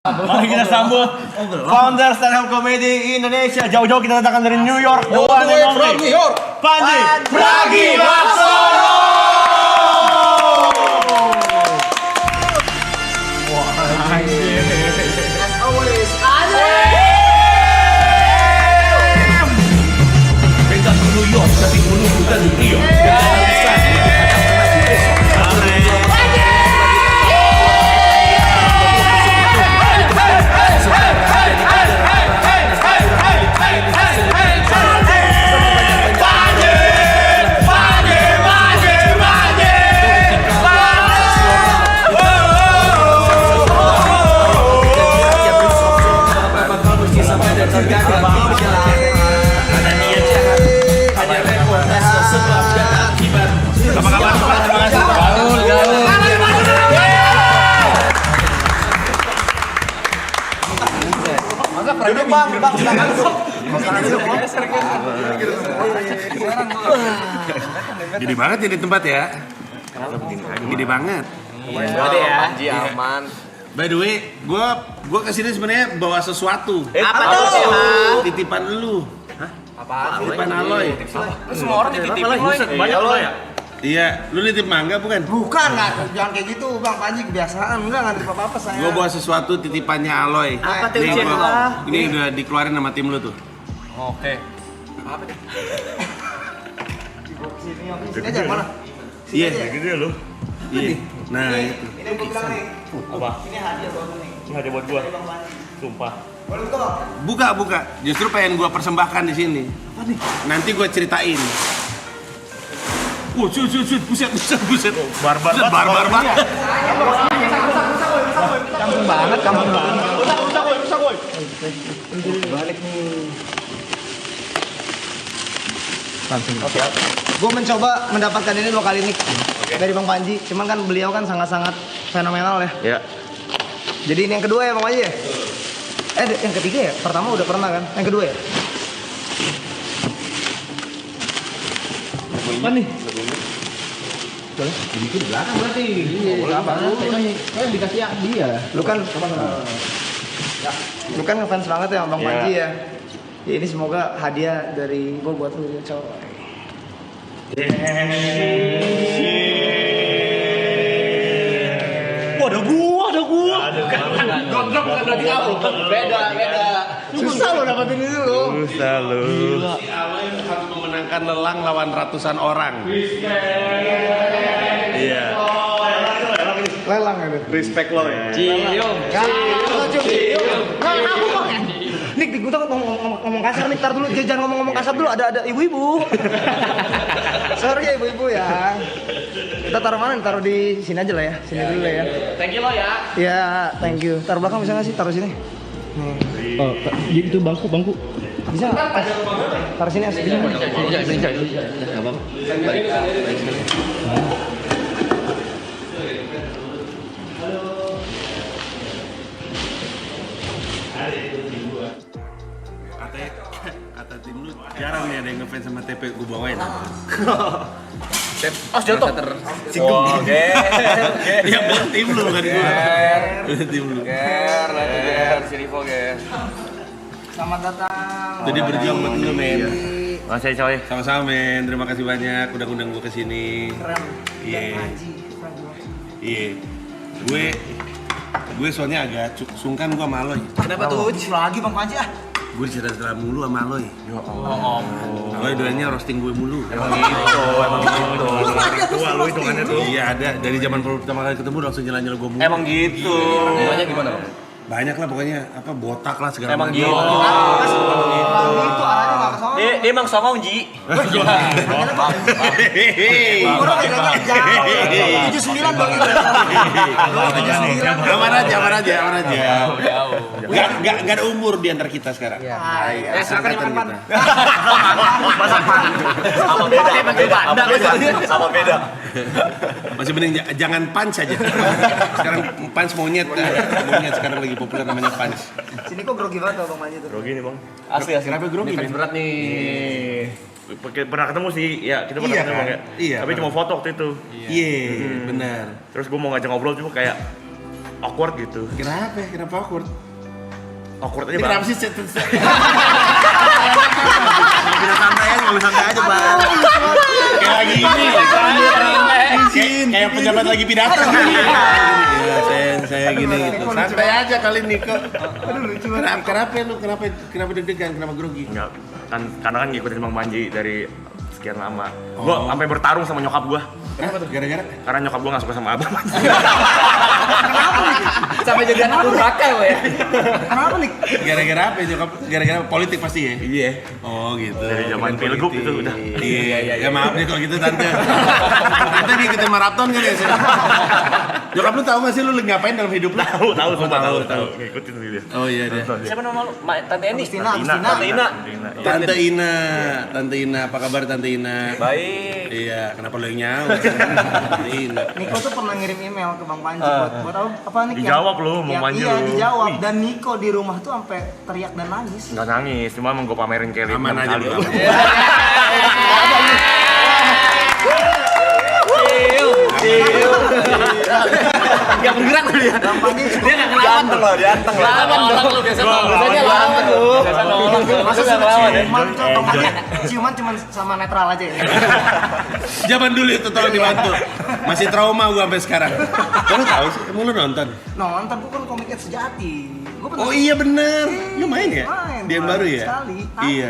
Mari kita sambut founder stand up comedy Indonesia. Jauh-jauh kita datangkan dari New York, the one and only Panji Pragiwaksono. As always, Beda ke New York, tapi menunggu dari Rio. duduk bang, silakan. Gede banget ya di tempat ya. Gede banget. Gede ya, Panji aman. By the way, gua kesini sebenarnya bawa sesuatu. Apa tuh? Titipan lu. Apaan? Titipan Aloy. Semua orang dititipin loh. Banyak lo ya? Iya, lu nitip mangga bukan? Bukan, nggak, jangan kayak gitu Bang Panji, kebiasaan. Enggak nitip apa-apa saya. Gua bawa sesuatu titipannya Aloy. Apa tuh, Nih, Cen? ini udah dikeluarin sama tim lu tuh. Oke. Apa tuh? Sini aja, mana? Iya. Gede lo. Iya. Nah, itu. Ini gua bilang nih. Apa? Ini hadiah buat lu nih. Ini hadiah buat gua. Sumpah. Boleh buka Bang? Buka. Justru pengen gua persembahkan di sini. Apa nih? Nanti gua ceritain. Cut, buset. Barbar banget. Kampung banget. Rusak woi. Balik nih. Oke. Gue mencoba mendapatkan ini 2 kali nih dari Bang Panji. Cuman kan beliau kan sangat-sangat fenomenal ya. Ya. Jadi ini yang kedua ya Bang Panji ya? Yang ketiga ya? Pertama udah pernah kan? Yang kedua ya? Apa nih? Boleh? Dikit di belakang berarti. Iya, apa? Dikasih ya dia. Lu kan ngefans banget ya sama Bang Iya. Panji ya. Ya ini semoga hadiah dari gua buat lu ya, coy. Wah, ada gua. Gondrong bukan berarti kamu. Beda. Susah lo dapetin itu lo. Susah lo. Si Aloy harus memenangkan lelang lawan ratusan orang. Iya. Lelang ya. Respect lo ya. Cium. Aku kok. Nik, gue tuh ngomong kasar nih, tar dulu, jangan ngomong kasar dulu, ada ibu-ibu. Sorry ya ibu-ibu ya. Kita taruh mana? Taruh di sini aja lah ya, sini dulu lah ya. Thank you lo ya. Ya, thank you. Taruh belakang bisa nggak sih? Taruh sini. Nih. Oh, itu bangku. Bisa nggak? Taruh sini asli. Kata tim lu jarang nih ada yang ngefans sama TP gue bawain. Jatuh. Oke. Yang buat tim lu kan gue. Tim lu. Ger, si Rivo ger. Selamat datang. Jadi berjuang buat lu men. Makasih coy. Sama-sama men. Terima kasih banyak udah ngundang gue kesini. Keren. Iya. Panji. Iya. Gue soalnya agak sungkan gue sama Aloy. Kenapa tuh? Lagi Bang Panji ah. Gue cerita mulu sama Aloy. Aloy doanya roasting gue mulu. Emang gitu. Tua lu hitungannya tuh. Iya ada. Dari zaman pertama kali ketemu langsung jalan-jalan gue mulu. Emang gitu. Namanya gimana, Bang? Banyak lah pokoknya. Apa botak lah segala Emang macam. gitu. Itu arahnya nggak kesana. Dia emang songong, Ji. Orang bedanya jauh. 79 Bang itu. Aman aja. Gak ada umur di antara kita sekarang. Silakan Angkatan dimakan. kita. Sama beda. Masih mending jangan punch aja. Sekarang punch monyet. Monyet sekarang lagi populer namanya punch. Sini kok grogi banget Bang Panji tuh. Grogi nih bang. Asli. Kenapa grogi, Ini fans Ben? berat nih. Pernah ketemu sih, ya kita pernah Iya ketemu kan? Bang, ya. Iya, Tapi pernah. cuma foto waktu itu. Iya, benar. Terus gue mau ngajak ngobrol cuma kayak awkward gitu. Kenapa? Kenapa awkward? Awkward aja Ini bang. kenapa sih? Kita santai aja, ngomong santai aja bang. Kayak lagi ini. Kayak pejabat lagi pidato. Iya, saya gini gitu. Santai aja kali Niko. Aduh lucu banget. Kenapa deg-degan? Kenapa grogi? Enggak, karena kan ngikutin Bang Panji dari sekian lama. Gua sampai bertarung sama nyokap gua. Kenapa tuh? Gara-gara? Karena nyokap gua nggak suka sama abang. Sampai jadi anak durhaka ya. Kenapa nih? Gara-gara apa ya nyokap? Gara-gara politik pasti ya? Iya. Oh gitu. Dari zaman pilgub itu udah. Iya. Ya maaf deh kalau gitu tante. Tante ngikutin maraton kan ya? Nyokap lu tahu nggak sih lu ngapain dalam hidup lu? Tahu, sumpah tahu. Ngikutin dia. Oh iya deh. Siapa nama lu? Tante Eni. Tante Ina, apa kabar Tante Ina? Baik. Iya, kenapa lu yang nyaut? Tante Ina. Niko tuh pernah ngirim email ke Bang Panji buat apa nih? Dijawab lu, Bang Panji Iya, lu. dijawab. Dan Niko di rumah tuh sampai teriak dan nangis. Nggak nangis, cuma emang gua pamerin Kelly. Aman aja lu. Gak bergerak tuh dia. Bang Panji Dia nggak ngelawan tuh. Dianteng loh. Lawan dong. Biasanya lawan tuh. Biasa nolong. Masa nggak ngelawan ya? ciuman cuman sama netral aja ya. Zaman dulu itu tolong dibantu. Masih trauma gua sampai sekarang. Kamu tahu sih? Emang lu nonton? Nonton bukan komiknya sejati. Gua pernah Oh iya bener. Lu main ya? main. Dia yang baru ya? Sekali. Iya.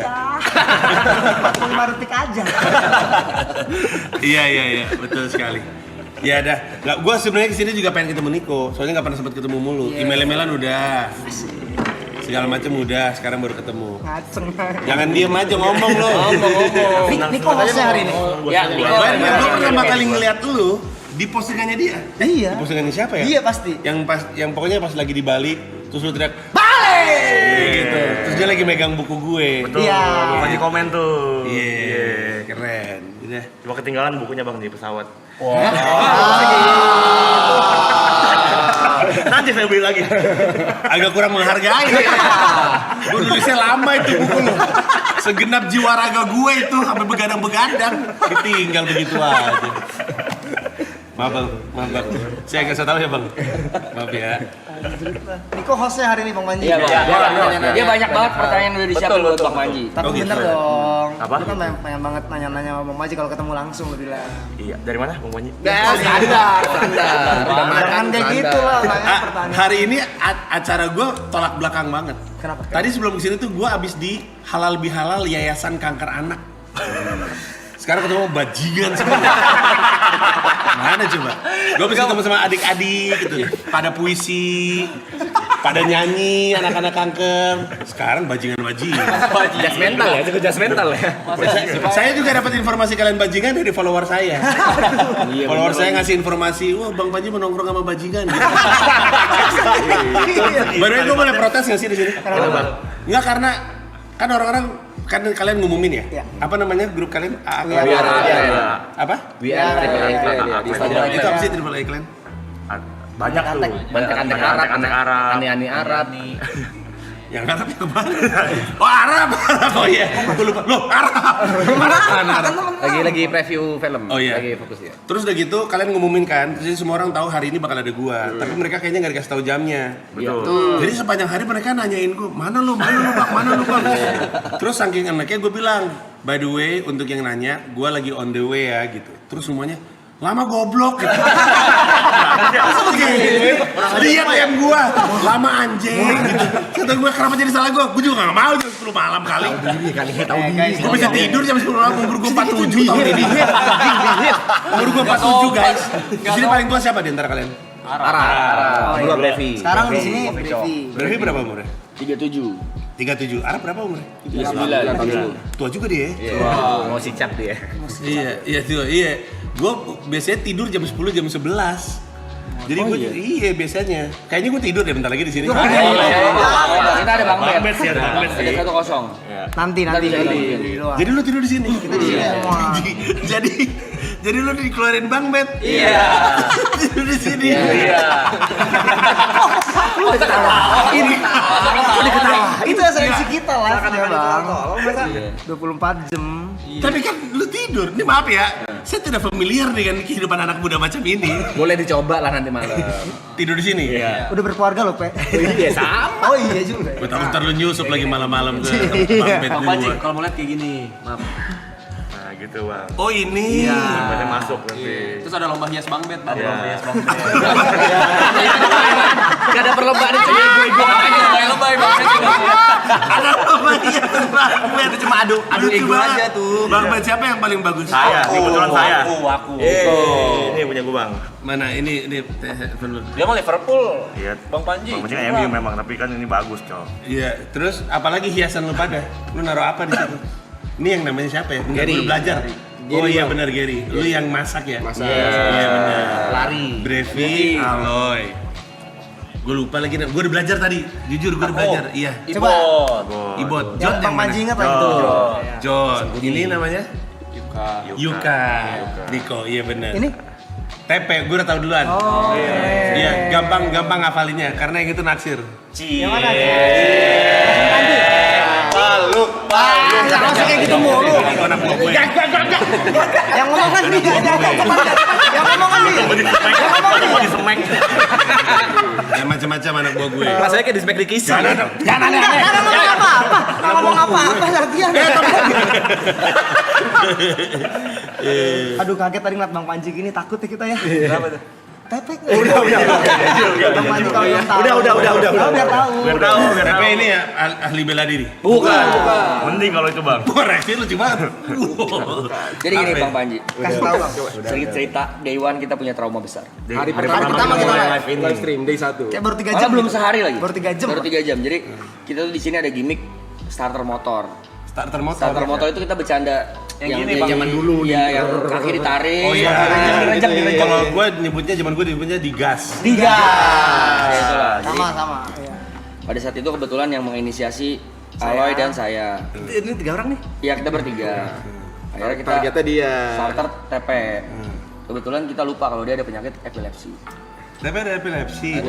45 detik aja. Iya, betul sekali. Ya dah, nggak, gue sebenarnya kesini juga pengen ketemu Niko, soalnya nggak pernah sempat ketemu mulu. Email-emailan udah, segala macam udah, sekarang baru ketemu. Ngaceng. Jangan diem aja ngomong lo. Niko hostnya hari ini. Ya, Niko. Gue pertama kali ngeliat lu di postingannya dia. Iya. Di postingannya siapa ya? Iya pasti. Yang pokoknya pas lagi di Bali, terus lu teriak balik gitu. Terus dia lagi megang buku gue. Betul. Iya. Bang Panji komen tuh. Iya, keren. Udah. Cuma ketinggalan bukunya bang di pesawat. Nanti saya beli lagi. Agak kurang menghargai. Gue nulisnya lama itu buku lo. Segenap jiwa raga gue itu sampai begadang-begadang. Ditinggal begitu aja. Maaf bang. Saya nggak tahu ya bang. Maaf ya. Niko hostnya hari ini Bang Panji. Iya, dia banyak banget pertanyaan udah disiapin buat Bang Panji. Tapi Oh, gitu bener ya? dong. Apa? Lu kan pengen banget nanya-nanya sama Bang Panji kalau ketemu langsung lu bilang. Iya, dari mana Bang Panji? Standar. Jangan kayak gitu lah nanya Ah, pertanyaan. hari ini acara gue tolak belakang banget. Kenapa? Tadi sebelum kesini tuh gue abis di halal bihalal Yayasan Kanker Anak. Sekarang ketemu bajingan semua. Mana coba? Gue bisa ketemu sama adik-adik gitu. Pada puisi, pada nyanyi anak-anak kanker. Sekarang bajingan-bajingan. Jas mental ya, itu jas mental ya. Saya juga dapat informasi kalian bajingan dari follower saya. Iya, Follower saya ngasih informasi, wah Bang Panji mau nongkrong sama bajingan. Baru gue boleh protes nggak sih di sini? Enggak, karena kan orang-orang kan kalian ngumumin ya? Iya. Apa namanya grup kalian? Apa? Biar di Instagram Itu apa sih Triple A Clan? Banyak tuh. Antek Arab, Arab. Ani-ani Arab nih. Yang Arab yang mana? Oh Arab. Oh iya, gue lupa. Loh Arab. Lagi preview film. Oh iya. Lagi fokus ya. Terus udah gitu kalian ngumumin kan, terus semua orang tahu hari ini bakal ada gua. Tapi mereka kayaknya nggak dikasih tahu jamnya. Betul. Jadi sepanjang hari mereka nanyain gua, mana lu bang. Terus saking anaknya gua bilang, by the way untuk yang nanya, gua lagi on the way ya gitu. Terus semuanya, lama goblok gitu. Lihat DM gua, lama anjing gitu. Kata gua kenapa jadi salah gua juga nggak mau jam 10 malam kali. Gua bisa tidur jam 10 malam, umur gua 47 tahun ini. Umur gua 47 guys. Di sini paling tua siapa di antara kalian? Arab. Gua Brevi. Sekarang di sini Brevi. Berarti berapa umurnya? 37. 37. Arab berapa umurnya? 39. Tua juga dia. Mau sicap dia. Iya. Gue biasanya tidur jam 10, jam 11. Jadi gue iya biasanya. Kayaknya gue tidur deh bentar lagi di sini. Kita ada Bang Bang Bet. Bet sih, ada Bang Bet sih. Ada 1-0. Nanti Nanti. di luar. Jadi lu tidur di sini. Kita di sini semua. Jadi lu dikeluarin Bang Bet. Iya. Tidur di sini. Iya. Ini itu esensi kita live ya bang. 24 jam. Tapi kan lu tidur. Ini maaf ya, saya tidak familiar dengan kehidupan anak muda macam ini. Boleh dicoba lah nanti malam. Tidur di sini. Iya. Udah berkeluarga loh, Pe. Iya sama. Oh iya juga. Gue tahu ntar lu nyusup lagi malam-malam ke Iya. bed Bang Panji, dulu. kalau mau lihat kayak gini, maaf. Nah gitu bang. Oh ini. Sampai masuk nanti. Terus ada lomba hias bang bed, Bang. Iya. Lomba hias bang bed. Gak ada perlombaan itu ya gue Makanya kayak lomba ya, Bang. Ada apa ya? Itu cuma adu ego aja tuh. Bang Ben siapa yang paling bagus? Saya, ini kebetulan saya. Aku. Ini punya gue bang. Mana ini telepon lu. Dia mah Liverpool. Iya. Bang Panji. Bang Panji MU memang, tapi kan ini bagus cok. Iya, terus apalagi hiasan lu pada? Lu naruh apa di situ? Ini yang namanya siapa ya? Enggak, Gary. gue belajar. Oh iya benar Gary. Lu yang masak ya? Masak. Iya benar. Lari. Brevi, Aloy. Gue lupa lagi, gue udah belajar tadi. Jujur gue udah belajar. Iya. Coba. Ibot. Yang John Bang mana? Panji ingat lah itu. John. Ini namanya? Yuka. Yuka. Diko, iya benar. Ini? TP, gue udah tahu duluan. Oh. Iya, gampang ngafalinnya karena yang itu naksir. Yang mana? Bang Panji. Jangan usah kayak gitu mulu. Itu anak buah gue. Yang ngomong kan dia. Yang ngomong kan dia. Mau disemek. Ya macam-macam anak buah gue. Rasanya kayak di smack di kisah. Jangan aneh-aneh. Jangan ngomong apa-apa. Ngomong apa-apa latihan. Aduh kaget tadi ngeliat Bang Panji gini, takut ya kita ya. Kenapa tuh? Tepek. Bang Panji kalau belum tahu. Udah. Tahu biar tahu. Biar tahu, biar TP tahu. ini ya ahli bela diri. Bukan. Mending kalau itu bang. Koreksi lucu banget. Jadi gini Apa ya? Bang Panji, Kasih tahu Bang. sedikit cerita Day One kita punya trauma besar. Hari pertama kita live. Live stream day 1. Kayak baru 3 Malah jam. belum sehari lagi. Baru 3 jam. Baru 3 jam. Jadi kita tuh di sini ada gimmick starter motor. Starter motor. Starter motor itu kita bercanda Yang gini, kayak Bang. zaman dulu. Iya, yang kaki ditarik. Oh iya. Direjek. Kalau gue nyebutnya zaman gue nyebutnya digas. Tiga. Ya, itulah. Jadi, Sama. Iya. pada saat itu kebetulan yang menginisiasi Aloy dan saya. Ini 3 orang nih. Iya, kita bertiga. Akhirnya kita Targetnya dia. starter TP. Kebetulan kita lupa kalau dia ada penyakit epilepsi. TP ada epilepsi.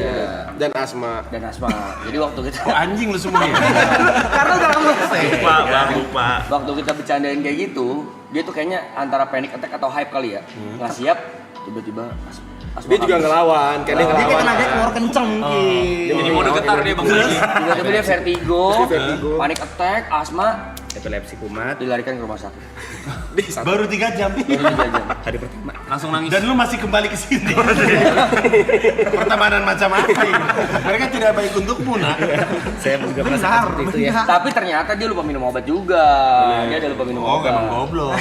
Dan asma. Dan asma. Jadi waktu kita Oh anjing lu semua ya. Karena udah lama. Lupa. waktu kita bercandain kayak gitu, dia tuh kayaknya antara panic attack atau hype kali ya. Nggak siap, tiba-tiba asma Dia juga ngelawan, kayak dia Dia kayak ngelawan. tenaga keluar kenceng gitu. Jadi mode getar dia Bang Panji. tiba-tiba dia vertigo, Vertigo. panic attack, asma, Epilepsi kumat. dilarikan ke rumah sakit. Baru 3 jam. Baru 3 jam. Hari pertama. Langsung nangis. Dan lu masih kembali ke sini. Pertemanan macam apa ini? Mereka tidak baik untukmu, nak. Saya juga merasa seperti itu ya. Tapi ternyata dia lupa minum obat juga. Dia ada lupa minum Oh, obat. emang goblok.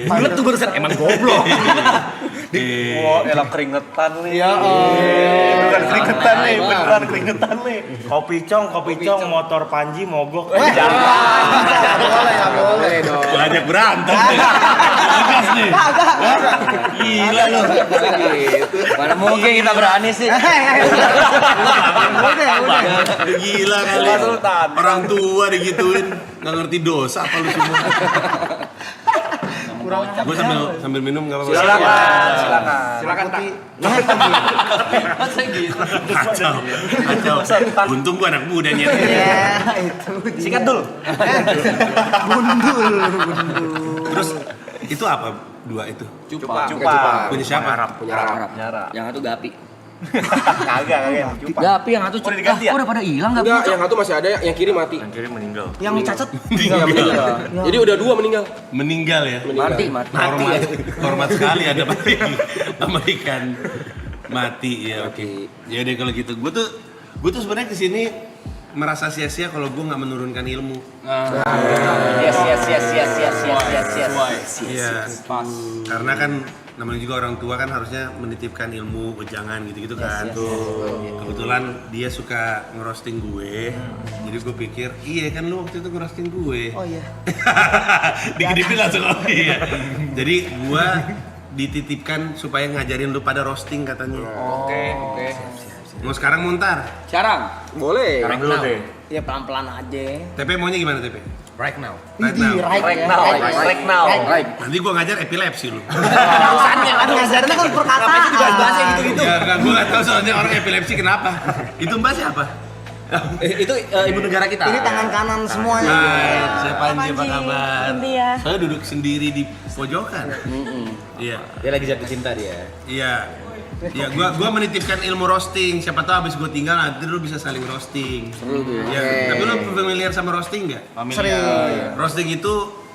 Bulat tuh barusan emang goblok. Wah, elok keringetan nih. Ya Bukan keringetan nih, Bang. beneran keringetan nih. Kopi cong, motor Panji mogok. Boleh ya boleh. Banyak berantem nih. Tegas nih. Gila lu. Mana mungkin kita berani sih? Udah. Gila kali. Orang tua digituin nggak ngerti dosa apa lu semua. Gue sambil minum nggak apa-apa. Silakan tak. Masa gitu. Kacau. Untung gue anak muda nih. Ya, itu. Sikat dulu. Bundul. Terus itu apa dua itu? Cupa. Punya siapa? Arab. Yang satu Gapi. Kagak. Gapi yang satu Udah diganti ya? udah pada hilang Gapi. Enggak, yang satu masih ada, yang kiri mati. Yang kiri meninggal. Yang cacat. Meninggal. Jadi udah 2 meninggal. Meninggal ya. Mati. Hormat sekali ada mati sama ikan mati ya. Oke. Ya udah kalau gitu. Gue tuh sebenarnya kesini merasa sia-sia kalau gue nggak menurunkan ilmu. Yes. Iya. Karena kan namanya juga orang tua kan harusnya menitipkan ilmu, jangan gitu-gitu kan. Kebetulan dia suka ngerosting gue. Jadi gue pikir, iya kan lu waktu itu ngerosting gue. Oh iya. Dikit-dikit langsung oke ya. Jadi gue dititipkan supaya ngajarin lu pada roasting katanya. Oke. Mau sekarang mau ntar? Sekarang Boleh. Sekarang dulu deh. Ya pelan-pelan aja. TP maunya gimana TP? Right now. Right now. Right now. Nanti gue ngajar epilepsi lu. Kan ngajarnya kan perkataan. Bahasa gitu-gitu. Ya kan Gue nggak tahu soalnya orang epilepsi kenapa. Itu Mbak siapa? Itu ibu negara kita. Ini tangan kanan semuanya. Hai, saya Panji, apa Panji. kabar? India. Saya duduk sendiri di pojokan. Iya. Dia lagi jatuh cinta dia. Iya. Ya, gua menitipkan ilmu roasting. Siapa tahu habis gua tinggal nanti lu bisa saling roasting. Seru tuh. Ya, tapi lu familiar sama roasting nggak? Serius. Roasting itu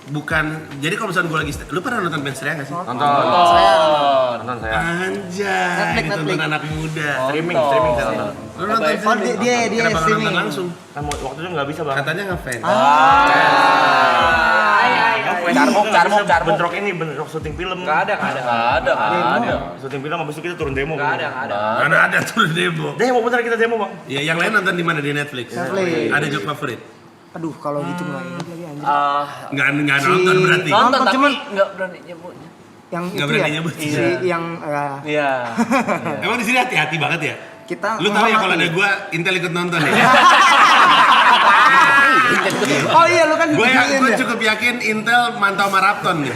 bukan. Jadi kalau misalnya gua lagi, lu pernah nonton Ben Strea nggak sih? Nonton saya. Anjay, Netflix. tonton anak muda. Streaming saya nonton. Lu nonton Oh, dia Kenapa nggak streaming. nonton langsung? Kan waktu itu nggak bisa bang. Katanya ngefans. Carmuk. Bentrok ini bentrok syuting film. Nggak ada. Syuting film habis itu kita turun demo. Nggak ada. Mana ada tuh demo. Demo bener kita demo bang. Ya, yang lain nonton di mana di Netflix? Netflix. Ada joke favorit? Aduh, kalau gitu nggak ingat lagi anjir. Nggak nonton berarti. Nonton, cuman nggak berani nyebutnya. yang Nggak itu berani ya. nyebut. Yang Iya. Emang di sini hati-hati banget ya? kita Lu tahu ya kalau ada menghormati. gua Intel ikut nonton ya? Oh iya, lu kan Gue diginiin ya? cukup yakin Intel mantau Marapton nih.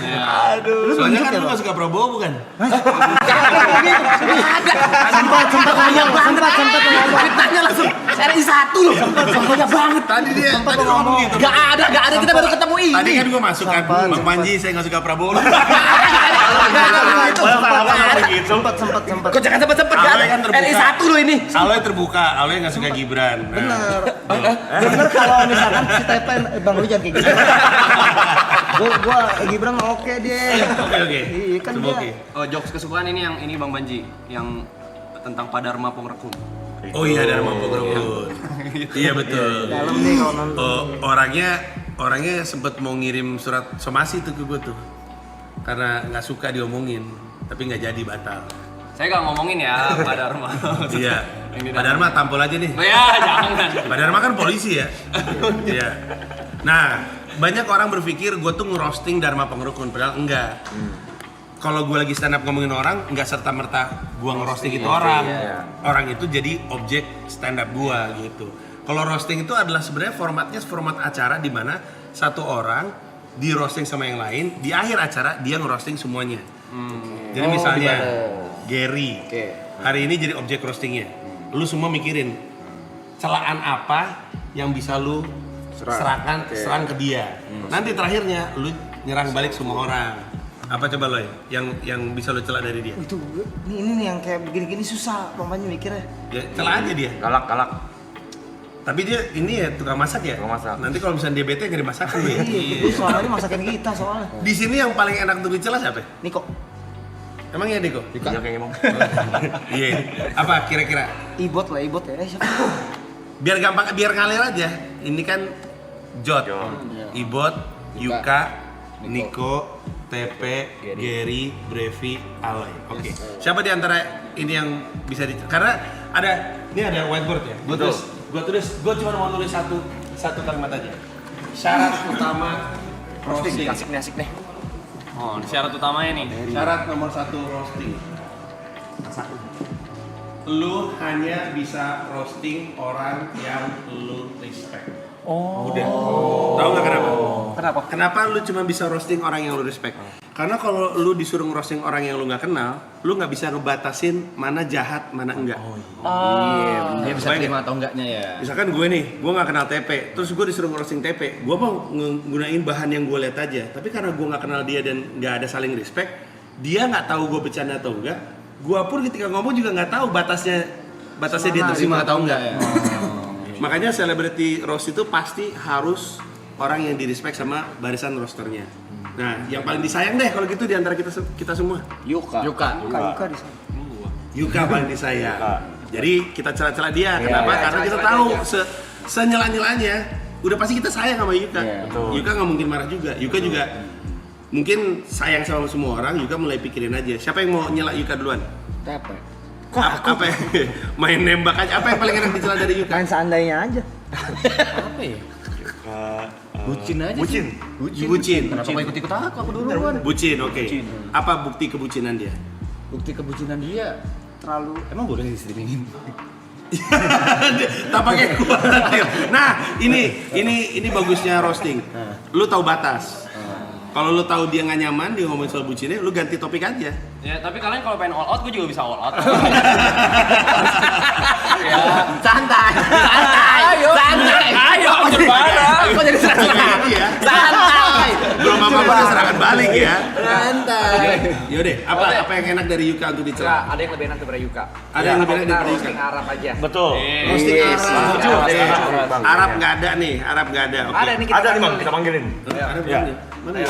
Lu Soalnya tunjuk kan ya, lu Bang? gak suka Prabowo bukan? sempat ngomong. Fitnahnya langsung seri satu loh. Banyak banget. Tadi dia ngomong gitu. Gak ada kita baru ketemu ini. Tadi kan gue masuk kan, Bang Panji saya gak suka Prabowo. Sempat. Kok jangan sempet-sempet kan? Aloy kan terbuka. RI 1 loh ini. Aloy terbuka, Aloy gak suka Gibran. Nah, Bener kalau misalkan si Tepen, Bang lu jangan kayak gitu. Gua Gibran oke dia. Oke. Iya kan Semua dia. oke. Oh, jokes kesukaan ini yang ini Bang Banji, yang tentang Padarma Pongrekun. Oh iya, ada Mampu Gerut. Iya betul. Dalam nih kalau nonton. Oh, orangnya sempet mau ngirim surat somasi tuh ke gue tuh. Karena nggak suka diomongin, tapi nggak jadi batal. Saya nggak ngomongin ya Padarma. Iya. Yang di Pak Dharma tampol aja nih. Oh ya, jangan. Pak Dharma kan polisi ya. Iya. Nah, banyak orang berpikir gue tuh ngerosting Dharma Pengerukun, padahal enggak. Kalau gue lagi stand up ngomongin orang, enggak serta merta gue ngerosting itu orang. Orang itu jadi objek stand up gue gitu. Kalau roasting itu adalah sebenarnya formatnya format acara di mana satu orang di roasting sama yang lain, di akhir acara dia ngerosting semuanya. Jadi misalnya Gary hari ini jadi objek roastingnya. Lu semua mikirin celaan apa yang bisa lu serang ke dia. Nanti terakhirnya lu nyerang balik semua orang. Apa coba Loy yang bisa lu celak dari dia? Itu ini nih yang kayak begini-gini susah Bang mikirnya. Ya celah aja dia. Galak. Tapi dia ini ya tukang masak ya. Tukang masak. Nanti kalau misalnya dia bete nggak dimasakin ya. Iya, selama ini masakin kita soalnya. Di sini yang paling enak untuk dicelah siapa? Niko, Emang ya Deko? Iya kayak emang. Iya. Apa kira-kira? Ibot ya. Siapa? Biar gampang, biar ngalir aja. Ini kan Jot, Ibot, Yuka, Niko, TP, Gary, Brevi, Aloy. Oke. Siapa di antara ini yang bisa karena ini ada whiteboard ya. Gue cuma mau tulis satu kalimat aja. Syarat utama roasting. Asik nih. Oh, syarat utamanya nih. Syarat nomor 1 roasting. Lu hanya bisa roasting orang yang lu respect. Udah. Tahu nggak kenapa? Kenapa lu cuma bisa roasting orang yang lu respect? Karena kalau lu disuruh ngerosting orang yang lu nggak kenal, lu nggak bisa ngebatasin mana jahat, mana enggak. Dia bisa terima atau enggaknya ya. Misalkan gue nih, gue nggak kenal TP, terus gue disuruh ngerosting TP, gue mau nggunain bahan yang gue lihat aja. Tapi karena gue nggak kenal dia dan nggak ada saling respect, dia nggak tahu gue bercanda atau enggak. Gue pun ketika ngomong juga nggak tahu batasnya dia terima atau enggak. Makanya celebrity roast itu pasti harus orang yang di-respect sama barisan rosternya. Nah, yang paling disayang deh kalau gitu di antara kita semua. Yuka Di sana. Yuka paling disayang. Jadi kita celah-celah dia. Kenapa? Karena kita tahu senyela-nyelanya udah pasti kita sayang sama Yuka. Yuka nggak mungkin marah juga. Yuka juga mungkin sayang sama semua orang. Yuka mulai pikirin aja. Siapa yang mau nyela Yuka duluan? Tepe. Apa main nembak aja. Apa yang paling enak dicela dari Yuka? Main seandainya aja. Apa ya? Bucin aja sih. Bucin. Kenapa mau ikut-ikut aku duluan? Bucin, oke. Apa bukti kebucinan dia? Bukti kebucinan dia terlalu emang boleh di streamingin. Tak pakai kuatir. Nah, ini bagusnya roasting. Lu tahu batas. Kalau lu tahu dia nggak nyaman, dia ngomongin soal bucinnya, lu ganti topik aja. Ya, tapi kalian kalau pengen all out, gue juga bisa all out. Santai. Ayo, gimana? Kok jadi serangan? Iya. Santai. Belum apa-apa udah serangan balik ya. Santai. Yaudah, apa yang enak dari Yuka untuk dicelah? Ada yang lebih enak daripada Yuka. Ada yang lebih enak daripada Yuka. Roasting Arab aja. Betul. Roasting Arab. Setuju. Arab nggak ada nih, Arab nggak ada. Oke. Ada nih kita. Ada nih Bang, kita panggilin. Ada Ya. belum nih? Mana ya?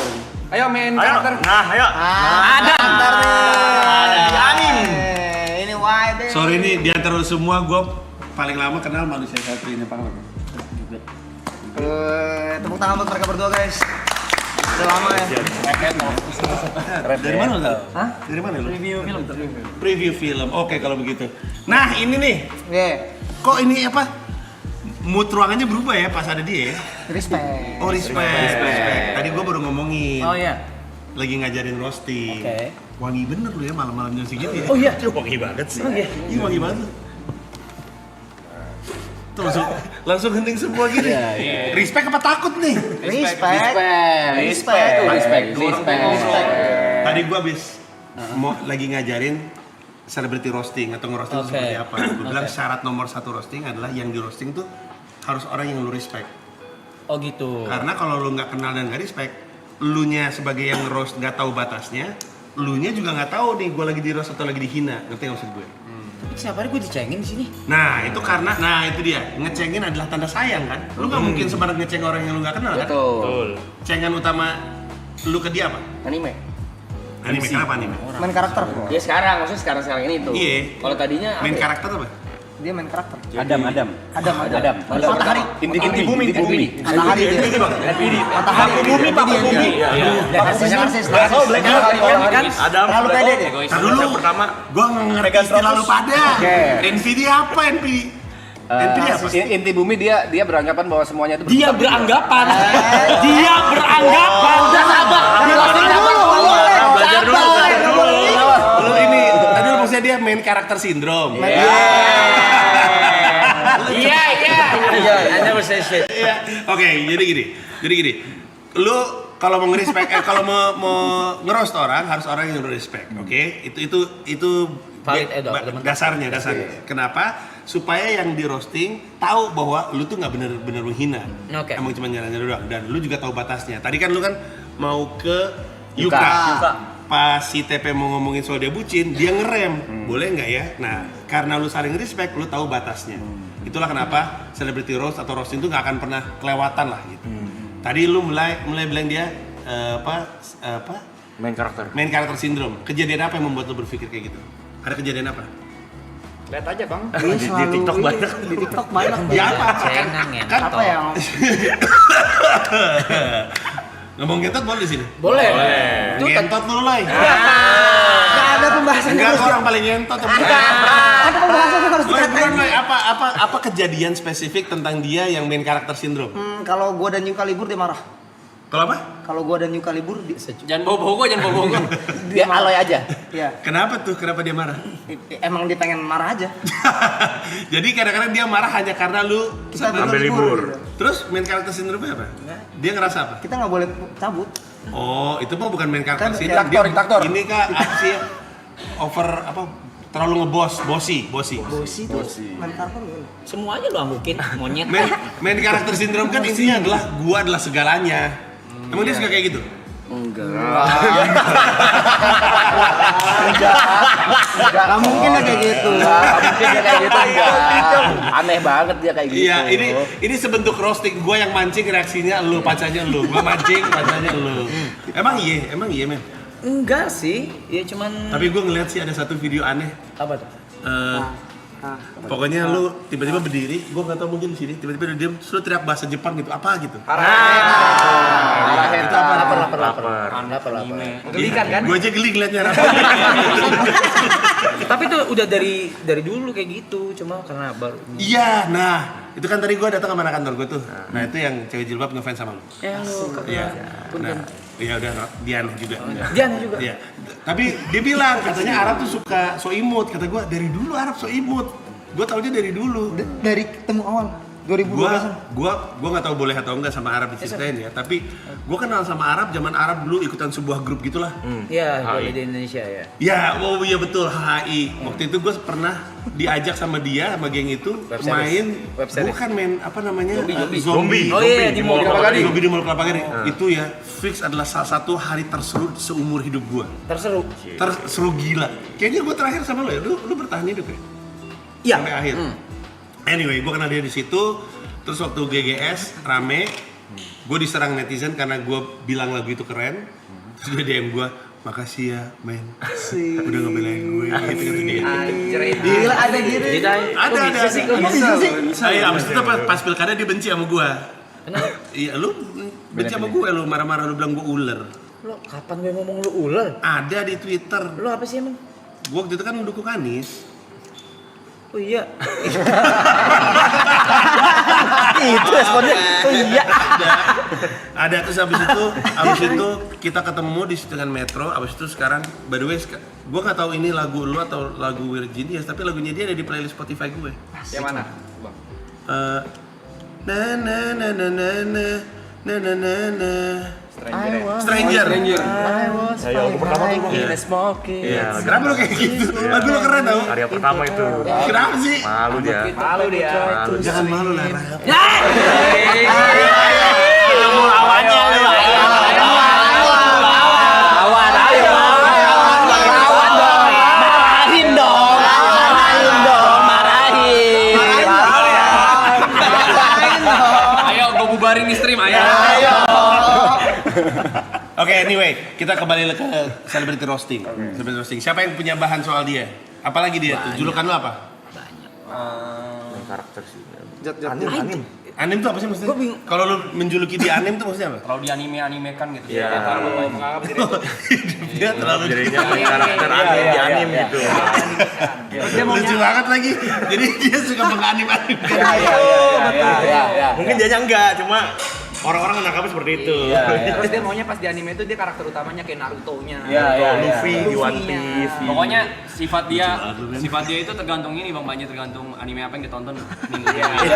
Ayo main Ayo. karakter. Nah, ayo. Ada. Ada Amin. Ini wide. Sorry nih, di antara lu semua gue paling lama kenal manusia satu ini Pak. Tepuk tangan buat mereka berdua guys. Udah lama ya. Dari mana lu? Hah? Dari mana lu? Preview film. Oke kalau begitu. Nah ini nih, Oke. kok ini apa? Mood ruangannya berubah ya pas ada dia ya? Respect. Oh respect. Tadi gue baru ngomongin. Oh iya. Lagi ngajarin roasting. Oke. Wangi bener lu ya malam-malam jam segitu ya? Oh iya. Wangi banget sih. Iya wangi banget. Tuh langsung hening semua gini. Respect apa takut nih? Respect. Respect. Tadi gua habis mau lagi ngajarin celebrity roasting atau ngerosting itu seperti apa. Gue bilang syarat nomor 1 roasting adalah yang di roasting tuh harus orang yang lu respect. Oh gitu. Karena kalau lu nggak kenal dan nggak respect, lu nya sebagai yang roast nggak tahu batasnya, lu nya juga nggak tahu nih gua lagi di roast atau lagi dihina. Ngerti nggak maksud gue? Tapi siapa gue dicengin di sini? Nah itu karena, itu dia ngecengin adalah tanda sayang kan. Lu nggak mungkin sembarang ngeceng orang yang lu nggak kenal kan. Betul. Cengan utama lu ke dia apa? Anime. Anime, kenapa anime? Main karakter. Dia sekarang, maksudnya sekarang ini tuh. Iya. Kalau tadinya Main apa ya? karakter apa? Dia main karakter. Adam. Matahari. Inti bumi. Matahari dia. Matahari. Bumi, Pak Bumi. Narsis. Oh, Black kan? Adam. Terlalu pede dia. Ntar dulu, pertama. gua nggak ngerti istilah lu pada. NVD apa NVD? NVD apa? Inti bumi dia beranggapan bahwa semuanya itu Dia beranggapan. Udah sabar. Belajar dulu. Lu ini, tadi lu maksudnya dia main karakter sindrom. Iya. Iya. Oke, jadi gini. Lu kalau mau nge-respect, kalau mau nge-roast orang harus orang yang lu respect, oke? Itu Valid, dasarnya. Kenapa? Supaya yang di roasting tahu bahwa lu tuh nggak bener-bener menghina. Oke. Emang cuma nyaranya doang. Dan lu juga tahu batasnya. Tadi kan lu kan mau ke Yuka. Pas si TP mau ngomongin soal dia bucin, dia ngerem. Boleh nggak ya? Nah, karena lu saling respect, lu tahu batasnya. Itulah kenapa celebrity roast atau roasting itu nggak akan pernah kelewatan lah gitu. Tadi lu mulai bilang dia Main karakter. main karakter sindrom. Kejadian apa yang membuat lu berpikir kayak gitu? Ada kejadian apa? Lihat aja, Bang. Di TikTok banyak. Di TikTok banyak. Ya apa? Cengang ya. Kan Apa yang ngomong ngentot boleh di sini? Boleh. Ngentot lu Loy. Gak ada pembahasan Enggak, harus orang paling ngentot. ada pembahasan harus Loy, dikatain. Loy, apa kejadian spesifik tentang dia yang main karakter sindrom? Kalau gua dan Yuka libur dia marah. Kalau apa? Kalau gua dan Yuka libur dia Jangan bawa gue. Dia aloy aja. ya Kenapa tuh? Kenapa dia marah? emang dia pengen marah aja. Jadi kadang-kadang dia marah hanya karena lu Kita Ambil libur. Terus main karakter sindromnya apa? Dia ngerasa apa? Kita nggak boleh cabut. Oh, itu mah bukan main karakter Kan sindrom. diktator. Ini kah apa sih? Over apa? Terlalu ngebos, bosi. Bosi tuh main karakter gimana? Semuanya lu anggukin, monyet. Main karakter sindrom kan intinya adalah gua adalah segalanya. Emang dia suka kayak gitu? Enggak. Gak mungkin lah kayak gitu. Mungkin dia kayak gitu enggak. Aneh banget dia kayak gitu. Iya, ini sebentuk roasting. Gua yang mancing reaksinya lu, pacarnya lu. Gua mancing, pacarnya lu. Emang iya, men. Enggak sih, ya cuman Tapi gua ngeliat sih ada satu video aneh. apa tuh? Pokoknya lu tiba-tiba berdiri, gua nggak tahu mungkin di sini tiba-tiba lu diem, terus lu teriak bahasa Jepang gitu, apa gitu? Itu apa? Lapar. Gelikan kan? Gua aja geli ngeliatnya. Tapi itu udah dari dulu kayak gitu, cuma karena baru. Iya, nah itu kan tadi gua datang sama anak kantor gua tuh. Nah itu yang cewek jilbab ngefans sama lu. Iya. Nah, iya udah Diana juga. Diana juga. Iya. Tapi dia bilang katanya Arab tuh suka so imut. Kata gua dari dulu Arab so imut. Gua taunya dari dulu. Dari ketemu awal. 2012. Gua nggak tahu boleh atau enggak sama Arab diceritain ya, tapi gua kenal sama Arab zaman Arab dulu ikutan sebuah grup gitulah. Iya, kalau di Indonesia ya. Ya, oh iya betul, HI. Waktu itu gue pernah diajak sama dia, sama geng itu main, bukan main apa namanya? Zombie. Oh iya, di Mall Kelapa Gading. Zombie di Mall Kelapa Gading. Itu ya fix adalah salah satu hari terseru seumur hidup gue. Terseru gila. Kayaknya gue terakhir sama lo ya, lu bertahan hidup ya? Iya. Sampai akhir. Anyway, gue kenal dia di situ. Terus waktu GGS rame, gue diserang netizen karena gue bilang lagu itu keren. Terus dia DM gue, makasih ya men, udah ngebelain gue gitu dia. Gila ada gitu. Ada. Saya abis itu pas pilkada dia benci sama gue. Iya, lu benci sama gue, lu marah-marah, lu bilang gue ular. Lo kapan gue ngomong lu ular? Ada di Twitter. Lo apa sih emang? Gue waktu itu kan mendukung Anies. Oh iya. Itu responnya. Oh iya. Ada terus abis itu kita ketemu di Setungan Metro. Abis itu sekarang, by the way, gue nggak tahu ini lagu lu atau lagu Virginius, tapi lagunya dia ada di playlist Spotify gue. Yang mana, Bang? Stranger. Kenapa lu kayak gitu? Lagu lu keren tau? Karya pertama itu. Kenapa sih? Malu dia. Jangan malu lah. Ayo, gue bubarin di stream, ayo. Oke, anyway, kita kembali ke celebrity roasting. Celebrity roasting. Siapa yang punya bahan soal dia? Apalagi dia tuh? Julukan lu apa? Karakter sih. Anim tuh apa sih maksudnya? Kalau lu menjuluki dia anim tuh maksudnya apa? Kalau di anime-animekan gitu. Iya. Dia terlalu Jadinya karakter anime di anime gitu. lucu banget lagi. Jadi dia suka menganim-anim. Mungkin dia enggak, cuma orang-orang menangkapnya seperti itu. Terus dia maunya pas di anime itu dia karakter utamanya kayak Naruto-nya. Luffy di One Piece. Pokoknya sifat dia itu tergantung ini Bang Banji, tergantung anime apa yang ditonton minggu ini.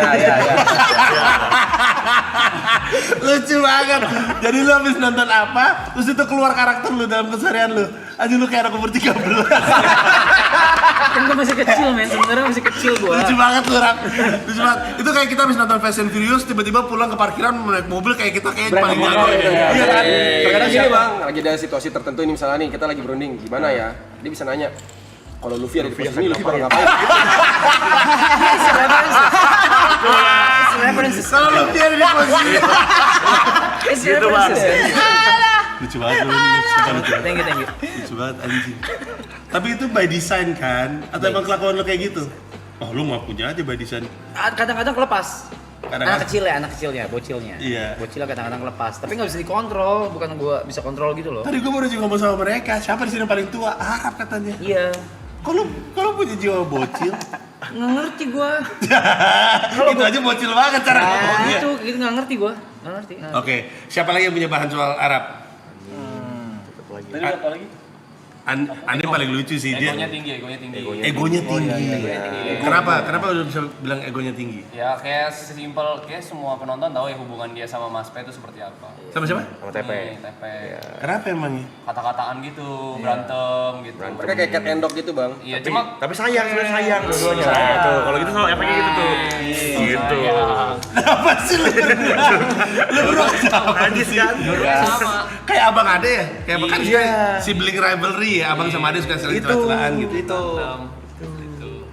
Lucu banget. Jadi lu habis nonton apa, terus itu keluar karakter lu dalam keseharian lu. Aja lu kayak anak umur 13. Kan gue masih kecil men, sebenarnya masih kecil gue. Lucu banget lu, Rak. Lucu banget. Itu kayak kita habis nonton Fast and Furious, tiba-tiba pulang ke parkiran naik mobil kayak kita kayak paling jago. Iya kan? Kadang gini Bang, lagi ada situasi tertentu ini misalnya nih kita lagi berunding, gimana ya? Dia bisa nanya, kalau Luffy ada di posisi ini, Luffy bakal ngapain? Kalau Luffy ada di posisi Gitu Bang. lucu banget lu. Thank you. Lucu banget anjing. Tapi itu by design kan? Atau emang kelakuan lu kayak gitu? Oh, lu mau punya aja by design. Kadang-kadang kelepas. Kadang-kadang. Anak kecilnya, bocilnya. Iya. Bocilnya kadang-kadang lepas, tapi nggak bisa dikontrol, bukan gua bisa kontrol gitu loh. Tadi gua baru juga ngomong sama mereka, siapa di sini yang paling tua? Arab katanya. Iya. Kalau punya jiwa bocil, Nggak ngerti gua. itu aja bocil banget cara ngomongnya. Itu gitu nggak ngerti gua. Nggak ngerti. Oke, siapa lagi yang punya bahan soal Arab? Tadi apa lagi? Andi paling lucu sih dia. Egonya tinggi. Egonya tinggi. Kenapa lu bisa bilang egonya tinggi? Ya kayak sesimpel, kayak semua penonton tahu ya hubungan dia sama Mas P itu seperti apa. Sama siapa? Sama TP. TP. Kenapa emangnya? Kata-kataan gitu, berantem gitu. Mereka kayak cat and dog gitu Bang. Iya, cuma Tapi sayang, sebenarnya sayang dua-duanya. Tuh, kalau gitu sama efeknya gitu tuh. Gitu. Kenapa sih lu berdua? Lu berdua sama Najis kan? sama. Kayak abang ade ya? Kayak abang kan sibling rivalry ya, abang sama ade suka sering celah-celahan gitu.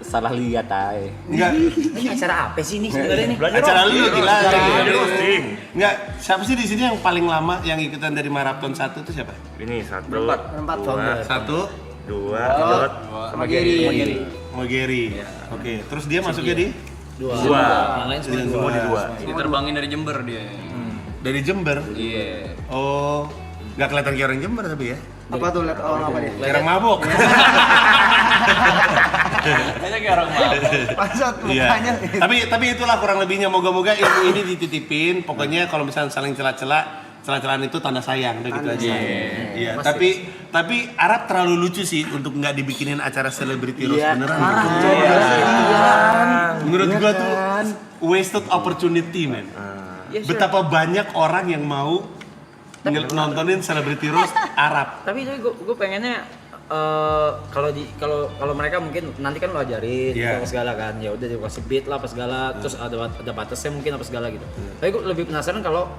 Salah lihat ay. Enggak, Ini acara apa sih ini sebenarnya nih? acara lu gila. Belajar roasting. Enggak, siapa sih di sini yang paling lama yang ikutan dari maraton 1 itu siapa? Ini satu, Empat founder. 1, dua, Jod, Sama Gary. Mogeri. Oke, terus dia masuknya di Dua. dua. Yang lain Semua Semua di dua. Diterbangin dari Jember dia. dari Jember. Iya. Oh, nggak kelihatan kayak orang Jember tapi ya? Apa tuh lihat orang apa dia? Kayak orang mabok. Kayaknya kayak orang mabuk. Pasat Iya. Tapi itulah kurang lebihnya. Moga-moga ilmu ini dititipin. Pokoknya kalau misalnya saling celah-celahan itu tanda sayang, udah gitu aja. Iya. Tapi Arab terlalu lucu sih untuk nggak dibikinin acara celebrity roast beneran. Menurut gua tuh wasted opportunity, man. Ya, sure. Betapa banyak orang yang mau nontonin celebrity roast Arab. Tapi gue pengennya kalau mereka mungkin nanti kan lo ajarin Iya. apa segala kan, ya udah dikasih beat lah apa segala, terus ada batasnya mungkin apa segala gitu. Tapi gue lebih penasaran kalau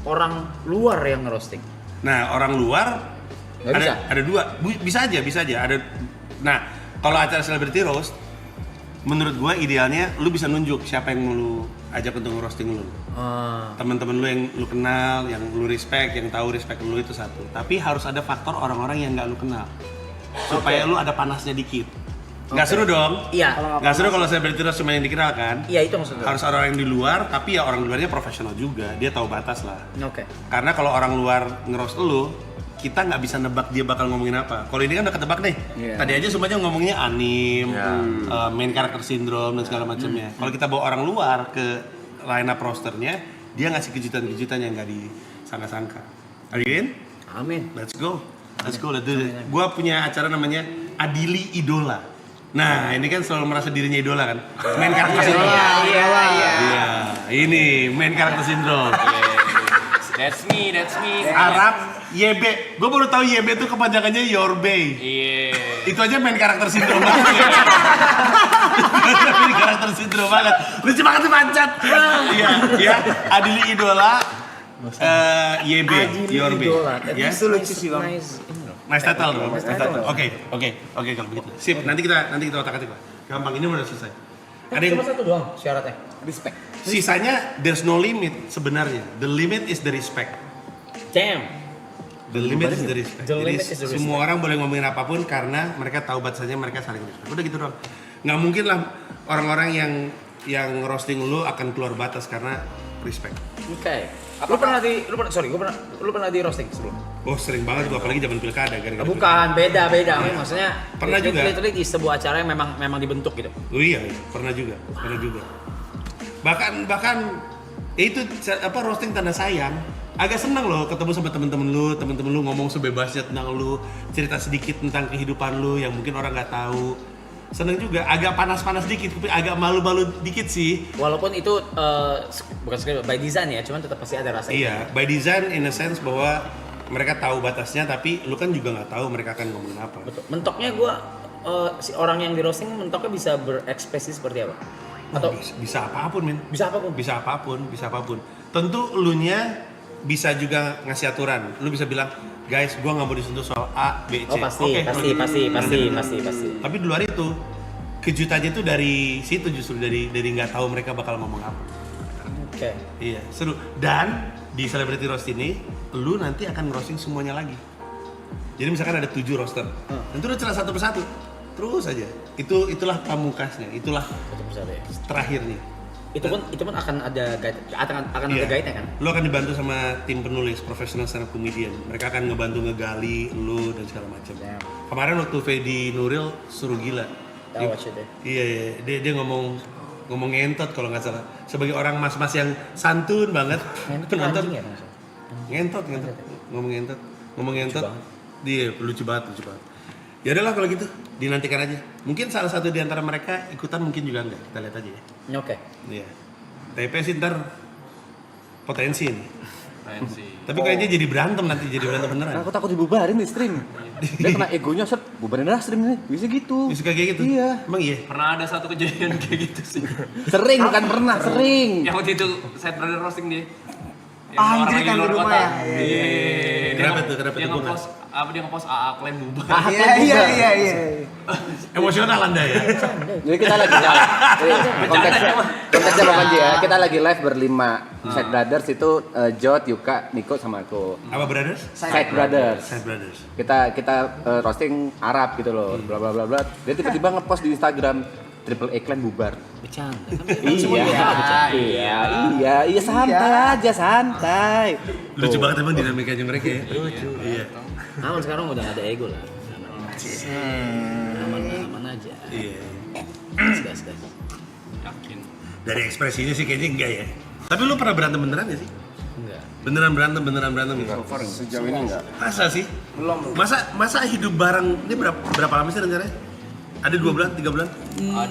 orang luar yang ngerosting. Nah, orang luar Nggak bisa? ada dua, bisa aja. Nah, kalau acara celebrity roast, menurut gua idealnya lu bisa nunjuk siapa yang mau lu ajak untuk ngerosting lu. Teman-teman lu yang lu kenal, yang lu respect, yang tahu respect lu itu satu. Tapi harus ada faktor orang-orang yang nggak lu kenal, supaya lu ada panasnya dikit. Nggak seru dong? Iya. Nggak seru kalau celebrity roast cuma yang dikenal kan? Iya itu maksudnya. Harus orang yang di luar, tapi ya orang luarnya profesional juga, dia tahu batas lah. Oke. Karena kalau orang luar ngeroast lu, kita nggak bisa nebak dia bakal ngomongin apa. Kalau ini kan udah ketebak nih. Tadi aja semuanya ngomongnya anim, main karakter sindrom dan segala macamnya. Kalau kita bawa orang luar ke line up rosternya, dia ngasih kejutan-kejutan yang nggak disangka-sangka. Are you in? Amin. Let's go. Let's do it. Gua punya acara namanya Adili Idola. Nah, ini kan selalu merasa dirinya idola kan. Main karakter sindrom. Iya. Ini main karakter sindrom. That's me. Arab YB. Gue baru tahu YB itu kepanjangannya Your Bay. Iya. Itu aja main karakter sindrom banget. Main karakter sindrom banget. Lucu banget tuh pancat. Iya. Adili Idola. YB. Your Bay. Ya. Itu lucu sih bang. Nice title dong. Oke kalau begitu. Sip. Nanti kita otak-atik Pak. Gampang, ini udah selesai. Ada yang Cuma satu doang syaratnya. Respect. sisanya there's no limit sebenarnya. The limit is the respect. Damn. The limit is the respect. The Jadi limit is the respect. semua orang boleh ngomongin apapun karena mereka tahu batasannya, mereka saling respect. Udah gitu doang. Nggak mungkin lah orang-orang yang roasting lu akan keluar batas karena respect. Oke. Lu pernah di roasting sebelum? Oh sering banget gua, apalagi zaman pilkada gara-gara. Bukan, beda. Maksudnya Pernah juga. Literally di sebuah acara yang memang dibentuk gitu. Oh iya, pernah juga. Bahkan itu apa roasting tanda sayang. Agak senang loh ketemu sama temen-temen lu ngomong sebebasnya tentang lu, cerita sedikit tentang kehidupan lu yang mungkin orang nggak tahu. Seneng juga, agak panas-panas dikit, tapi agak malu-malu dikit sih. Walaupun itu bukan sekali by design ya, cuman tetap pasti ada rasa. Iya, by design in a sense bahwa mereka tahu batasnya, tapi lu kan juga nggak tahu mereka akan ngomongin apa. Betul. Mentoknya si orang yang di roasting mentoknya bisa berekspresi seperti apa? Atau Bisa apapun, men. bisa apapun? Bisa apapun. Tentu elunya bisa juga ngasih aturan. Lu bisa bilang, guys, gua nggak mau disentuh soal A, B, C. Oh pasti, Oke, pasti. Tapi di luar itu, kejutannya itu dari situ justru dari nggak tahu mereka bakal ngomong apa. Oke. Iya, seru. Dan di celebrity roast ini, lu nanti akan ngerosting semuanya lagi. Jadi misalkan ada 7 roster, nanti lu celah satu persatu, terus aja. Itulah pamungkasnya, itulah terakhirnya. Itu pun akan ada guide, akan ada guide-nya kan? Lu akan dibantu sama tim penulis profesional stand up comedian. Mereka akan ngebantu ngegali lu dan segala macam. Kemarin waktu Fedi Nuril suruh gila. Tahu aja deh. Iya, dia ngomong ngentot kalau nggak salah. Sebagai orang mas-mas yang santun banget. Penonton Anjing ya maksudnya? ngentot. Ngomong ngentot. Dia lucu banget. Ya udahlah kalau gitu, dinantikan aja. Mungkin salah satu di antara mereka ikutan, mungkin juga enggak. Kita lihat aja ya. Oke. Iya. TP sih ntar potensi nih. Tapi kayaknya jadi berantem beneran. Aku takut dibubarin di stream. Dia kena egonya, set, bubarin dah stream ini. Bisa gitu. Bisa kayak gitu? Iya. Emang iya? Pernah ada satu kejadian kayak gitu sih. Sering, bukan pernah, sering. Yang waktu itu set brother roasting dia. Anjir, kan di rumah ya? Iya. Kenapa tuh? Dia ngepost AA Clan bubar. Iya. Emosional Anda ya? Jadi kita lagi konteksnya Bang Panji ya. Kita lagi live berlima. Side Brothers itu Jod, Yuka, Niko sama aku. Apa brothers? Side Brothers. Side brothers. Kita roasting Arab gitu loh. Bla bla bla bla. Dia tiba-tiba ngepost di Instagram Triple A Clan bubar. Bercanda. Iya, santai. Lucu banget emang dinamikanya mereka ya. Lucu. Iya. Aman sekarang udah ada ego lah. Aman aja. Iya. Gas. Yakin. Dari ekspresinya sih kayaknya enggak ya. Tapi lu pernah berantem beneran gak sih? Enggak. Beneran berantem gitu. Sejauh ini enggak. Masa sih? Belum. Masa hidup bareng ini berapa lama sih rencananya? Ada 2 bulan, 3 bulan?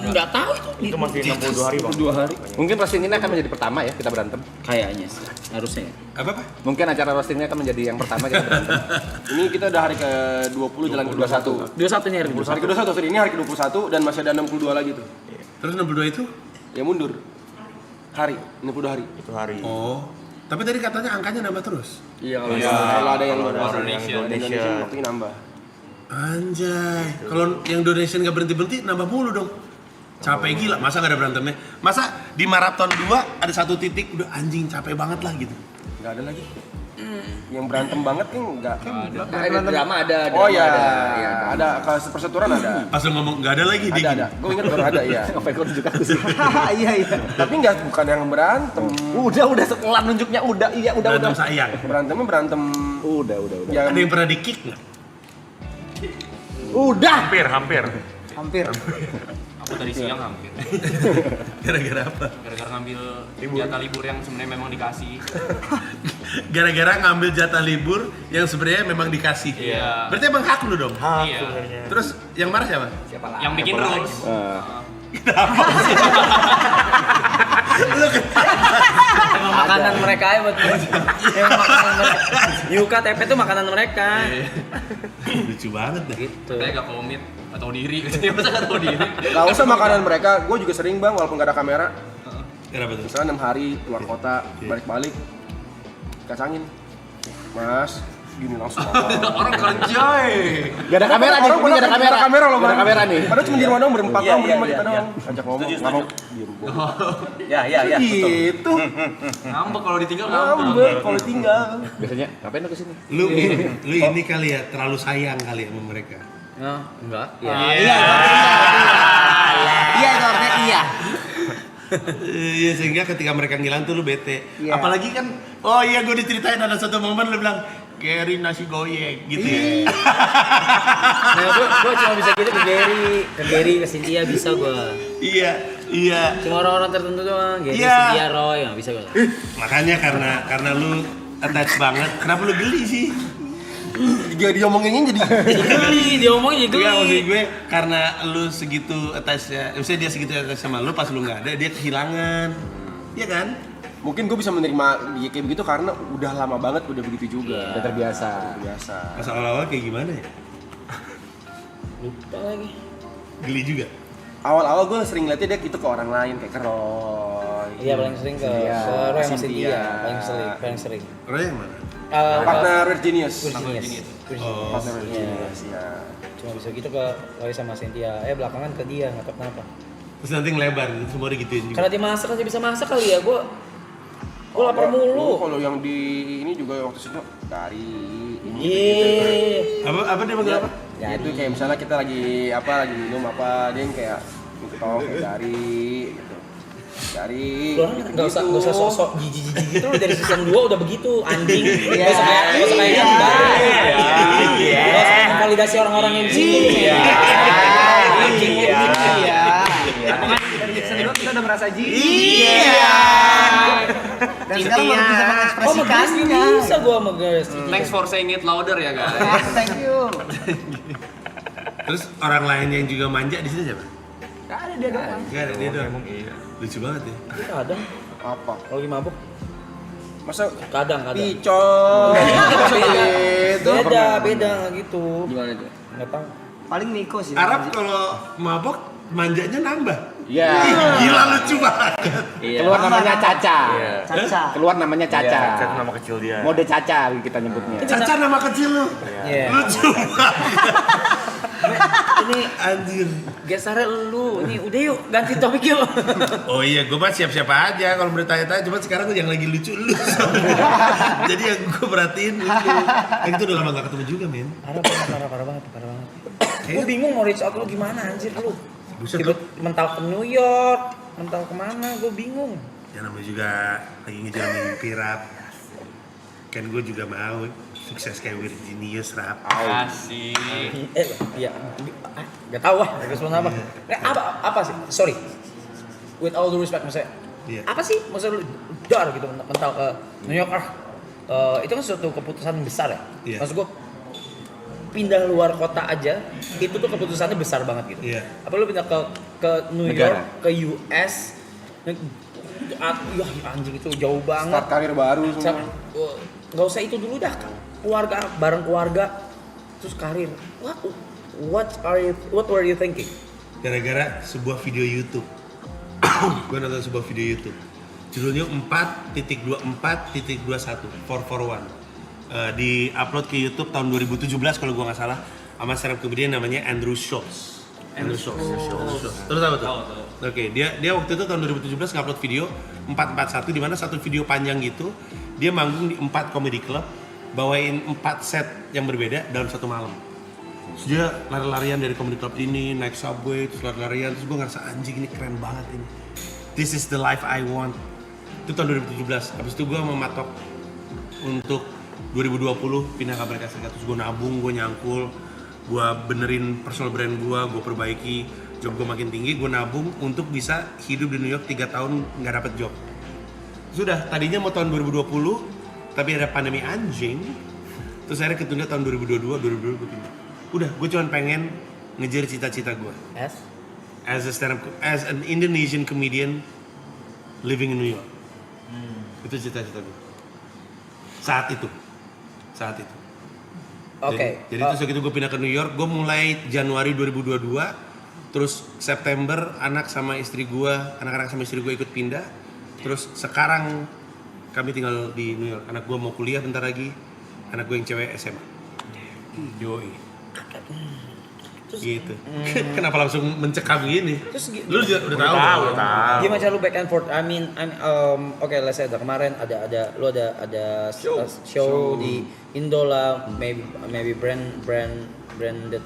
Nggak tahu itu. Itu masih 62 hari bang. 2 hari. Mungkin roasting ini akan menjadi pertama ya kita berantem. Kayaknya sih, harusnya ya. Apa? Mungkin acara roasting ini akan menjadi yang pertama kita berantem. Ini kita udah hari ke-20 jalan ke-21. 21 nih hari ini. Hari ke-21, sorry, ini hari ke-21 dan masih ada 62 lagi tuh. Terus 62 itu? Ya mundur. Hari, 62 hari. Itu hari. Oh. Tapi tadi katanya angkanya nambah terus. Iya, kalau ada yang Indonesia. pasti nambah. Anjay. Kalau yang donation nggak berhenti-berhenti nambah mulu dong. Capek gila, masa nggak ada berantemnya? Masa di maraton 2 ada 1 titik udah anjing capek banget lah gitu. Nggak ada lagi. Yang berantem banget kan nggak Ada drama ada. Oh ya, Iya. ada ke perseturuan ada. Pas lu ngomong nggak ada lagi dia. Ada. Gue ingat baru ada ya. Apa yang tunjuk aku sih? Iya. Tapi bukan yang berantem. Udah sekelar nunjuknya udah. Iya, Berantem sayang. Berantemnya berantem. Udah. Yang Ada yang pernah di kick nggak? Hampir. Aku tadi siang hampir. Gara-gara apa? Gara-gara ngambil jatah libur yang sebenarnya memang dikasih. Gara-gara ngambil jatah libur yang sebenarnya memang dikasih. Iya. Berarti emang hak lu dong. Iya. Terus yang marah siapa? Yang bikin rules. Emang makanan mereka ya buat emang makanan mereka. Yuka TP itu makanan mereka. Lucu banget dah. Gitu. Saya gak komit atau diri. Masa gak tahu diri? nggak usah makanan mereka. Gue juga sering bang, walaupun nggak ada kamera. Kenapa tuh? Misalnya 6 hari keluar kota, balik-balik, kacangin. Mas, gini langsung. Orang kerja. Gak ada kamera nih, ini gak ada kamera. Kamera loh, Gak ada kamera nih. Padahal cuma di rumah doang berempat Iya, doang, iya, berlima iya, kita iya. doang. Ajak ngomong, nggak mau. Diem. Ya. Gitu. Ngambek kalau ditinggal ngambek. Ngambek kalau tinggal. Biasanya ngapain lu kesini? Lu ini kali ya terlalu sayang kali sama mereka. Nah, enggak. Ya. Iya itu artinya iya. Iya sehingga ketika mereka ngilang tuh lu bete. Iya. Apalagi kan, oh iya gue diceritain ada satu momen lu bilang Gary nasi goyek gitu ya. Nah, gua cuma bisa gitu ke Gary, ke Cynthia bisa gua. Iya. Cuma orang-orang tertentu doang, Gary, Iya. Cynthia, Roy, nggak bisa gua. Makanya karena lu attach banget, kenapa lu geli sih? Dia diomonginnya jadi Geli, dia ngomongnya Enggak, maksud geli. gue karena lu segitu attach-nya, maksudnya dia segitu attach sama lu pas lu nggak ada dia kehilangan. Iya kan? mungkin gue bisa menerima dia kayak begitu karena udah lama banget udah begitu juga. Udah terbiasa. Pas awal-awal kayak gimana ya? Lupa lagi. Geli juga. Awal-awal gue sering liatnya dia gitu ke orang lain kayak ke Roy. Iya paling sering ke Cynthia. Roy sama Cynthia. Cynthia, paling sering. Roy yang mana? Partner Weird Genius. Virginius. Oh. Partner Weird Genius, ya. Cuma bisa gitu ke Roy sama Cynthia. Belakangan ke dia, nggak tahu kenapa. Terus nanti ngelebar, semua digituin juga. Karena dia masak aja bisa masak kali ya, gua lapar mulu. Kalau yang di ini juga waktu itu dari ini. Iya. Apa dia panggil apa? Ya itu kayak misalnya kita lagi minum dia yang kayak minta tolong kayak dari gitu. Dari Lu orang nggak usah sosok jijik gitu lu dari season 2 udah begitu anjing. Nggak usah kayak dia udah. Nggak usah validasi orang-orang yang di situ. Anjing Iya. Dari season 2 kita udah merasa Dan sekarang baru bisa Oh, mengekspresikannya. bisa gua sama guys. Thanks for saying it louder ya guys. Thank you. Terus orang lain yang juga manja di sini siapa? Gak ada dia doang. Gak ada dia doang. Lucu banget ya. Kadang apa? kalau lagi mabuk. Masa Kadang. picol. Itu Beda nggak gitu. Gimana tuh? Nggak tahu. Paling Niko sih. Arab kalau mabok manjanya nambah. Iya. Ih, gila lucu banget. Keluar namanya Caca. Caca. Keluar namanya Caca. Caca nama kecil dia. Mode Caca kita nyebutnya. Caca nama kecil lu. Iya. Lucu banget. Ini Anjir. gesernya lu. Ini udah yuk ganti topik yuk. Oh iya, gue mah siap-siap aja kalau bertanya-tanya. Cuma sekarang yang lagi lucu lu. Jadi yang gue perhatiin lucu. Yang itu udah lama gak ketemu juga, men. Parah banget. Gue bingung mau reach out lu gimana anjir lu. Buset Tiba lu. mental ke New York, mental kemana? Gue bingung. Ya namanya juga lagi ngejar mimpi rap. Kan gue juga mau sukses kayak Weird Genius rap. Asik. Iya. Gak tahu ah. Gak sebelum apa. Apa sih? Sorry. With all due respect maksudnya. Iya. Apa sih? Maksudnya lu dar gitu mental ke New York itu kan suatu keputusan besar ya. Iya. Maksud gue pindah luar kota aja itu tuh keputusannya besar banget gitu. Iya. Apa lu pindah ke New Negara. York, ke US, ya anjing itu jauh banget. Start karir baru semua. Nggak usah itu dulu dah, keluarga bareng keluarga, terus karir. What were you thinking? Gara-gara sebuah video YouTube. Gue nonton sebuah video YouTube. Judulnya 4.24.21 441. Di upload ke YouTube tahun 2017 kalau gue nggak salah, sama stand up comedian namanya Andrew Schultz. Terus apa tuh? Oke, dia waktu itu tahun 2017 ngupload video 441 di mana satu video panjang gitu dia manggung di 4 comedy club, bawain 4 set yang berbeda dalam satu malam. Terus dia lari-larian dari comedy club ini, naik subway, terus lari-larian, terus gue ngerasa anjing ini keren banget ini. This is the life I want. Itu tahun 2017. Habis itu gue mematok untuk 2020 pindah ke Amerika Serikat. Terus gue nabung, gue nyangkul, gue benerin personal brand gue perbaiki, job gue makin tinggi, gue nabung untuk bisa hidup di New York 3 tahun nggak dapet job. Sudah, tadinya mau tahun 2020, tapi ada pandemi anjing, terus akhirnya ketunda tahun 2022 gue pindah. Udah, gue cuma pengen ngejar cita-cita gue. As an Indonesian comedian living in New York. Itu cita-cita gue. Saat itu. Oke. Jadi terus begitu gue pindah ke New York, gue mulai Januari 2022, terus September anak-anak sama istri gue ikut pindah, terus sekarang kami tinggal di New York. Anak gue mau kuliah bentar lagi, anak gue yang cewek SMA. Yoi. Gitu. Kenapa langsung mencekam gini? Terus Lu udah tahu. Gimana cara lu back and forth? I mean, oke, let's say kemarin ada show di Indo lah, maybe branded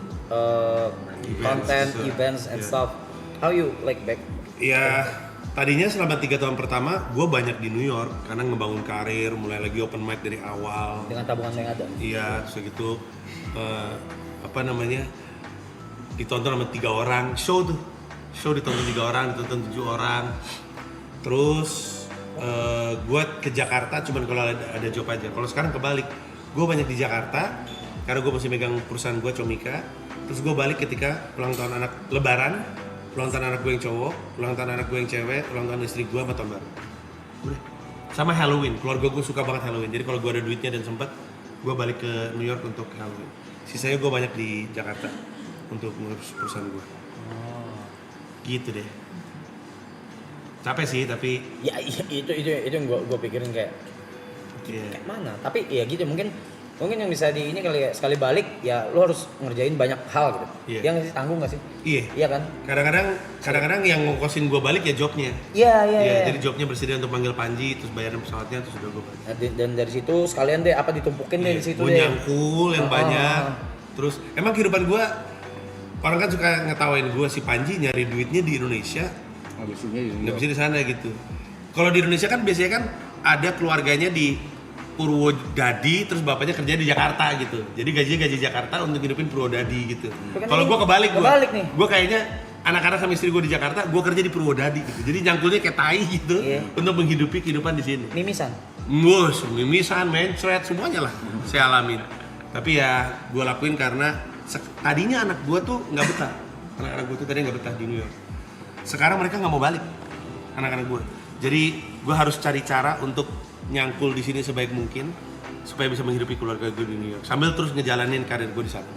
content, events and stuff. How you like back? Ya, tadinya selama 3 tahun pertama gue banyak di New York karena ngebangun karir, mulai lagi open mic dari awal. Dengan tabungan yang ada. Iya, terus gitu ditonton sama 3 orang, show ditonton 3 orang, ditonton 7 orang. Terus gue ke Jakarta cuman kalau ada job aja. Kalau sekarang kebalik, gue banyak di Jakarta karena gue masih megang perusahaan gue Comika. Terus gue balik ketika ulang tahun anak Lebaran, ulang tahun anak gue yang cowok, ulang tahun anak gue yang cewek, ulang tahun istri gue sama tahun baru. Udah. Sama Halloween, keluarga gue suka banget Halloween. Jadi kalau gue ada duitnya dan sempet, gue balik ke New York untuk Halloween. Sisanya gue banyak di Jakarta untuk ngurus perusahaan gue. Gitu deh. Capek sih tapi ya itu yang gue pikirin kayak mana. Tapi ya gitu mungkin yang bisa di ini kali ya, sekali balik ya lo harus ngerjain banyak hal gitu. Yang sih tanggung nggak sih? Iya kan. Kadang-kadang yang ngongkosin gue balik ya jobnya. Iya. Jadi jobnya bersedia untuk panggil Panji, terus bayaran pesawatnya, terus udah gue balik. Dan dari situ sekalian deh apa ditumpukin deh di situ gue deh. nyangkul yang banyak. Terus emang kehidupan gue, orang kan suka ngetawain gue si Panji nyari duitnya di Indonesia, nggak bisa di sana gitu. Kalau di Indonesia kan biasanya kan ada keluarganya di Purwodadi, terus bapaknya kerja di Jakarta gitu. Jadi gajinya gaji Jakarta untuk hidupin Purwodadi gitu. Kalau gue kebalik nih. Gue kayaknya anak-anak sama istri gue di Jakarta, gue kerja di Purwodadi gitu. Jadi nyangkulnya kayak tai gitu untuk menghidupi kehidupan di sini. Mimisan, mencret semuanya lah saya alamin. Tapi ya gue lakuin karena tadinya anak gue tuh nggak betah. Anak-anak gue tuh tadinya nggak betah di New York. Sekarang mereka nggak mau balik, anak-anak gue. Jadi gue harus cari cara untuk nyangkul di sini sebaik mungkin supaya bisa menghidupi keluarga gue di New York sambil terus ngejalanin karir gue di sana.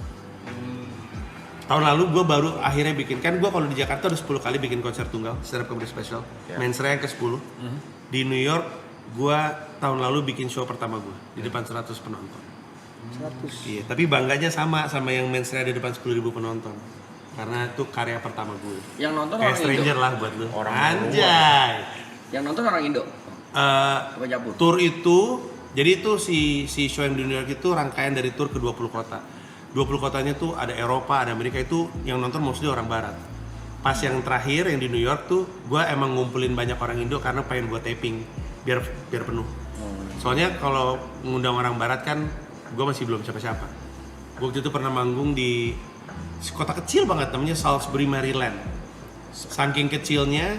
Tahun lalu gue baru akhirnya bikin, kan gue kalau di Jakarta udah 10 kali bikin konser tunggal, stand up comedy special, Mensre yang ke-10. Di New York gue tahun lalu bikin show pertama gue di depan 100 penonton. 100? Iya, tapi bangganya sama yang Mensre di depan 10.000 penonton. Karena itu karya pertama gue. Yang nonton kayak orang stranger Indo? lah buat lu. Anjay. Yang nonton orang Indo? Tour itu, jadi itu si show yang di New York itu rangkaian dari tour ke 20 kota. 20 kotanya tuh ada Eropa, ada Amerika, itu yang nonton mostly orang barat. Pas yang terakhir yang di New York tuh, gue emang ngumpulin banyak orang Indo karena pengen gue taping biar penuh. Soalnya kalau ngundang orang barat kan, gue masih belum siapa-siapa. Gue waktu itu pernah manggung di kota kecil banget namanya Salisbury, Maryland. Saking kecilnya,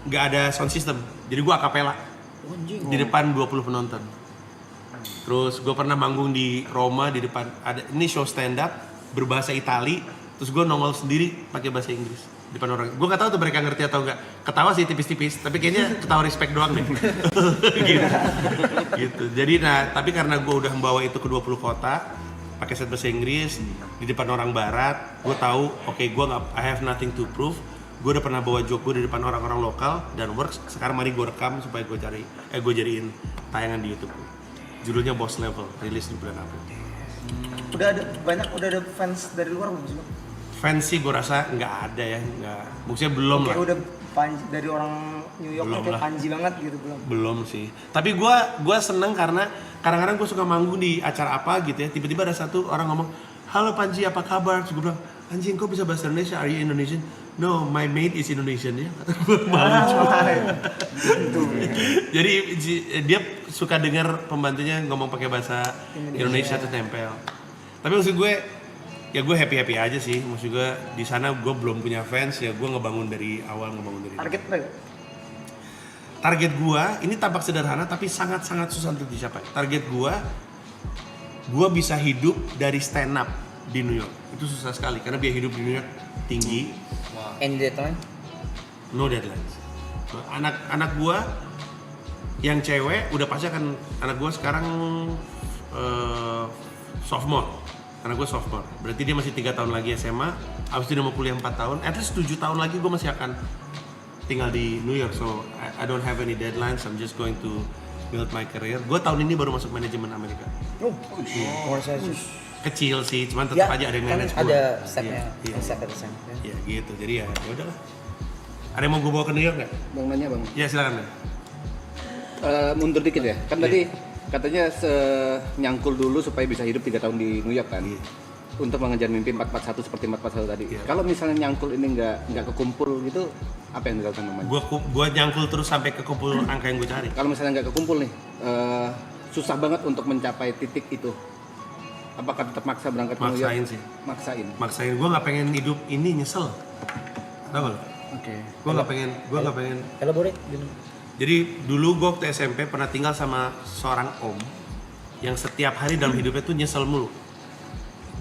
nggak ada sound system, jadi gue akapela di depan 20 penonton. Terus gue pernah manggung di Roma di depan ada ini show stand up berbahasa Itali. Terus gue nongol sendiri pakai bahasa Inggris di depan orang. Gue nggak tahu tuh mereka ngerti atau enggak. Ketawa sih tipis-tipis, tapi kayaknya ketawa respect doang deh. gitu. Jadi tapi karena gue udah membawa itu ke 20 kota, pakai set bahasa Inggris di depan orang Barat, gue tahu, gue nggak, I have nothing to prove. Gue udah pernah bawa joke gue di depan orang-orang lokal dan works. Sekarang mari gue rekam supaya gue jadiin tayangan di YouTube. Judulnya Boss Level, rilis di bulan April. Udah ada fans dari luar belum sih, Bang? Fans sih gue rasa nggak ada ya, nggak. Maksudnya belum lah. Kayak udah dari orang New York Belum kayak lah. Panji banget gitu belum. Belum sih. Tapi gue seneng karena kadang-kadang gue suka manggung di acara apa gitu ya. Tiba-tiba ada satu orang ngomong, halo Panji apa kabar? Terus gue bilang, anjing kok bisa bahasa Indonesia? Are you Indonesian? No, my mate is Indonesian ya. Kata gue malu juga. Jadi dia suka dengar pembantunya ngomong pakai bahasa Indonesia terus nempel. Tapi maksud gue, ya gue happy aja sih. Maksud gue di sana gue belum punya fans ya gue ngebangun dari awal Target berapa? Target gue ini tampak sederhana tapi sangat-sangat susah untuk dicapai. Target gue bisa hidup dari stand up di New York. Itu susah sekali karena biaya hidup di New York tinggi. Any deadline? No deadlines. Anak gue yang cewek udah pasti akan, anak gue sekarang sophomore. Anak gue sophomore. Berarti dia masih 3 tahun lagi SMA. Abis itu dia mau kuliah 4 tahun. At least 7 tahun lagi gue masih akan tinggal di New York. So I don't have any deadlines. I'm just going to build my career. Gue tahun ini baru masuk manajemen Amerika. Kecil sih, cuman tetap aja ada yang manage gue. Ada stepnya, Iya. step at a time. Ya gitu. Jadi ya udahlah. Ada yang mau gue bawa ke New York nggak? Bang nanya bang, Ya silakan. mundur dikit ya. Kan tadi katanya nyangkul dulu supaya bisa hidup 3 tahun di New York kan. Iya. Untuk mengejar mimpi 441 seperti 441 tadi. Iya. Kalau misalnya nyangkul ini nggak kekumpul gitu, apa yang dilakukan Bang Manji? Gua nyangkul terus sampai ke kumpul angka yang gue cari. Kalau misalnya nggak kekumpul nih, susah banget untuk mencapai titik itu. Apakah tetap maksa berangkat ke New York? Maksain sih. Maksain. Gue nggak pengen hidup ini nyesel. Tahu nggak? Oke. Gue nggak pengen. Elaborate. Jadi dulu gue waktu SMP pernah tinggal sama seorang om yang setiap hari dalam hidupnya tuh nyesel mulu.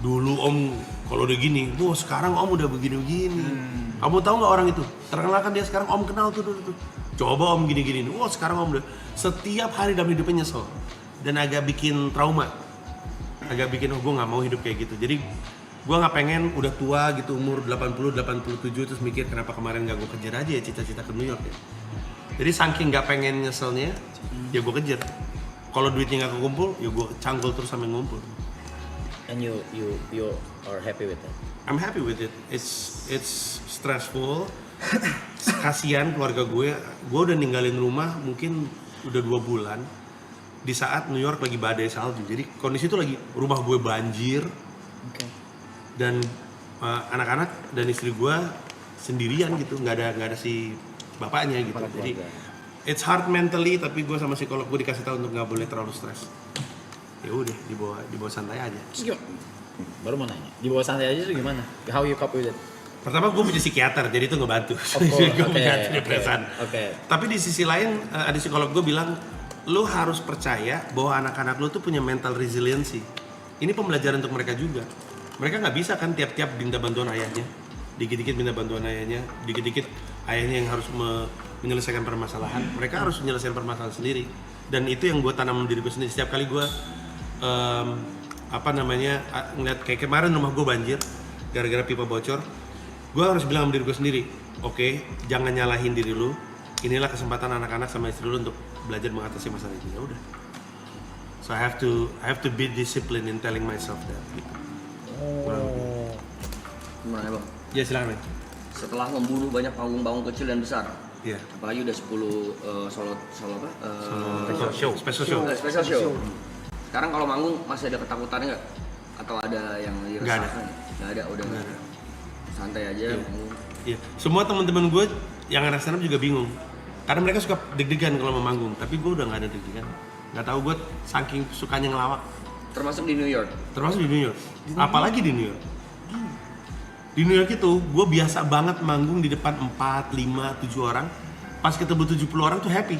Dulu om kalau udah gini, sekarang om udah begini-begini. Kamu tahu nggak orang itu? Terkenal kan dia sekarang om kenal tuh dulu tuh. Coba om gini-gini, sekarang om udah setiap hari dalam hidupnya nyesel dan agak bikin trauma. Agak bikin gue nggak mau hidup kayak gitu. Jadi gue nggak pengen udah tua gitu umur 80-87 terus mikir kenapa kemarin nggak gue kejar aja ya cita-cita ke New York ya. Jadi saking nggak pengen nyeselnya, ya gue kejar. Kalau duitnya nggak kekumpul, ya gue cangkul terus sampai ngumpul. And you are happy with that? I'm happy with it. It's stressful. Kasian keluarga gue udah ninggalin rumah mungkin udah 2 bulan. Di saat New York lagi badai salju, jadi kondisi itu lagi rumah gue banjir, dan anak-anak dan istri gue sendirian gitu, nggak ada si bapaknya gitu. Jadi it's hard mentally, tapi gue sama psikolog gue dikasih tahu untuk nggak boleh terlalu stres. Ya udah dibawa santai aja. Terus gimana? Baru mau nanya, di bawah santai aja tuh gimana? How you cope with it? Pertama gue punya psikiater, jadi itu ngebantu. Of Gue course, punya depresan. Oke. Tapi di sisi lain ada psikolog gue bilang, lu harus percaya bahwa anak-anak lu tuh punya mental resiliency. Ini pembelajaran untuk mereka juga. Mereka nggak bisa kan tiap-tiap minta bantuan ayahnya, dikit-dikit minta bantuan ayahnya, dikit-dikit ayahnya yang harus menyelesaikan permasalahan. Mereka harus menyelesaikan permasalahan sendiri. Dan itu yang gue tanam diri gue sendiri. Setiap kali gue ngeliat kayak kemarin rumah gue banjir gara-gara pipa bocor, gue harus bilang sama diri gue sendiri, oke, jangan nyalahin diri lu. Inilah kesempatan anak-anak sama istri lu untuk belajar mengatasi masalah ini. Ya udah. So I have to be disciplined in telling myself that. Gitu. Gimana ya bang? Ya silakan. Setelah membunuh banyak panggung-panggung kecil dan besar, Iya. apalagi udah 10 solo apa? Special show. Special show. Sekarang kalau manggung masih ada ketakutan nggak? Atau ada yang Nggak ada. Nggak ada, udah nggak ada. Santai aja manggung. Iya. Semua teman-teman gue yang anak stand up juga bingung. Karena mereka suka deg-degan kalau mau manggung, tapi gue udah nggak ada deg-degan. Nggak tahu gue saking sukanya ngelawak. Termasuk di New York. Termasuk di New York. Apalagi di New York. Di New York itu gue biasa banget manggung di depan 4, 5, 7 orang. Pas ketemu 70 orang tuh happy.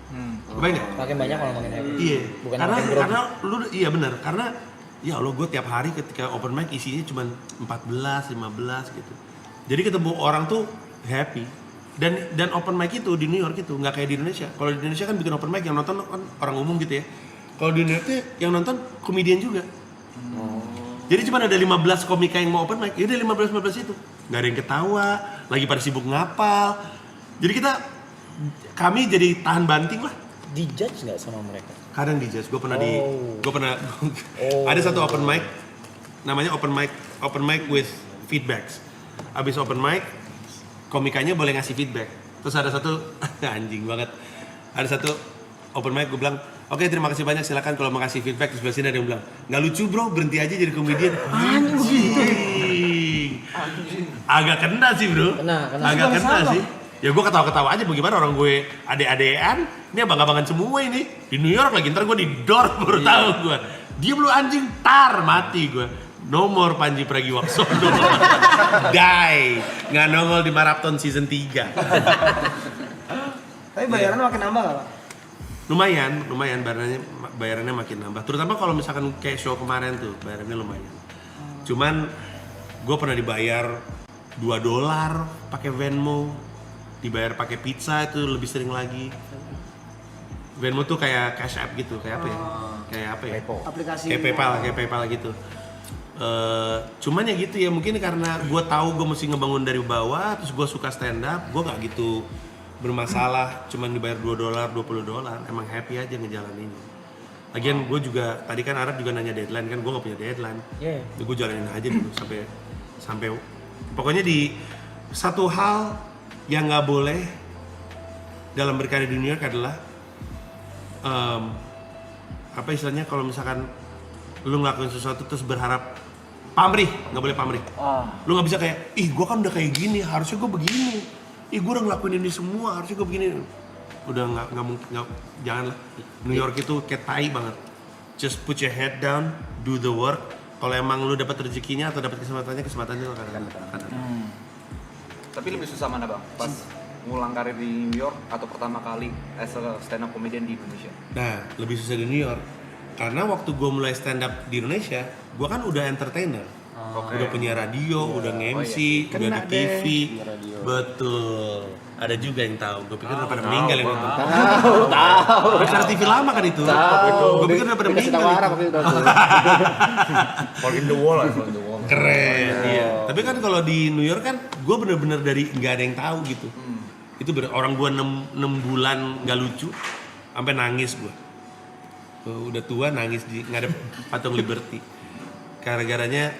Kebayang nggak? Makin banyak kalau makin happy. Iya. Bukan karena makin grogi. karena lu iya benar karena ya Allah gue tiap hari ketika open mic isinya cuma 14, 15 gitu. Jadi ketemu orang tuh happy. Dan open mic itu di New York itu nggak kayak di Indonesia. Kalau di Indonesia kan bikin open mic yang nonton kan orang umum gitu ya. Kalau di New York tuh yang nonton komedian juga. Jadi cuma ada 15 komika yang mau open mic. Ya udah 15 itu. Nggak ada yang ketawa, lagi pada sibuk ngapal. Jadi kami jadi tahan banting lah. Dijudge nggak sama mereka? Kadang dijudge. Gue pernah Oh. ada satu open mic namanya open mic with feedbacks. Abis open mic komikanya boleh ngasih feedback. Terus ada satu anjing banget. Ada satu open mic gue bilang, "Oke, terima kasih banyak, silakan kalau mau kasih feedback." Terus sebelah sini ada yang bilang, "Nggak lucu bro, berhenti aja jadi komedian." Anjing. Agak kena sih bro. Kena. Agak kena sih. Ya gue ketawa-ketawa aja bagaimana orang gue ade-adean, ini abang-abangan semua ini. Di New York lagi, ntar gue di door baru tahu gue. Diam lu anjing, tar mati gue. No more Panji Pragiwaksono. Die. Nggak nongol di Marathon season 3. Tapi bayarannya makin nambah nggak Pak? Lumayan bayarannya makin nambah. Terutama kalau misalkan kayak show kemarin tuh, bayarannya lumayan. Cuman gue pernah dibayar $2 pakai Venmo, dibayar pakai pizza itu lebih sering lagi. Venmo tuh kayak Cash App gitu, kayak apa ya? Kayak apa ya? Aplikasi. Kayak PayPal gitu. Cuman ya gitu ya, mungkin karena gue tahu gue mesti ngebangun dari bawah, terus gue suka stand up, gue nggak gitu bermasalah. Cuman dibayar $2, $20, emang happy aja ngejalaninnya. Lagian gue juga tadi kan Arab juga nanya deadline kan, gue nggak punya deadline. Yeah. Gue jalanin aja dulu sampai pokoknya di satu hal yang nggak boleh dalam berkarya di New York adalah apa istilahnya, kalau misalkan lu ngelakuin sesuatu terus berharap pamrih, nggak boleh pamrih. Lu nggak bisa kayak, ih gue kan udah kayak gini, harusnya gue begini. Ih gue udah ngelakuin ini semua, harusnya gue begini. Udah nggak mungkin, jangan lah. New York itu kayak tai banget. Just put your head down, do the work. Kalau emang lu dapat rezekinya atau dapat kesempatannya lu akan datang. Tapi lebih susah mana bang? Pas ngulang karir di New York atau pertama kali as a stand up comedian di Indonesia? Nah, lebih susah di New York. Karena waktu gue mulai stand up di Indonesia, gue kan udah entertainer. Udah punya radio, udah nge-MC, udah di TV. Betul. Ada juga yang tahu. Gue pikir udah pada meninggal yang nonton. Tahu. Acara TV lama kan itu. Gue pikir udah pada meninggal. Fall in the wall. Keren. Iya. Tapi kan kalau di New York kan, gue bener-bener dari nggak ada yang tahu gitu. Itu orang gue 6 bulan nggak lucu, sampai nangis gue. Udah tua nangis di ngadep patung Liberty. Gara-garanya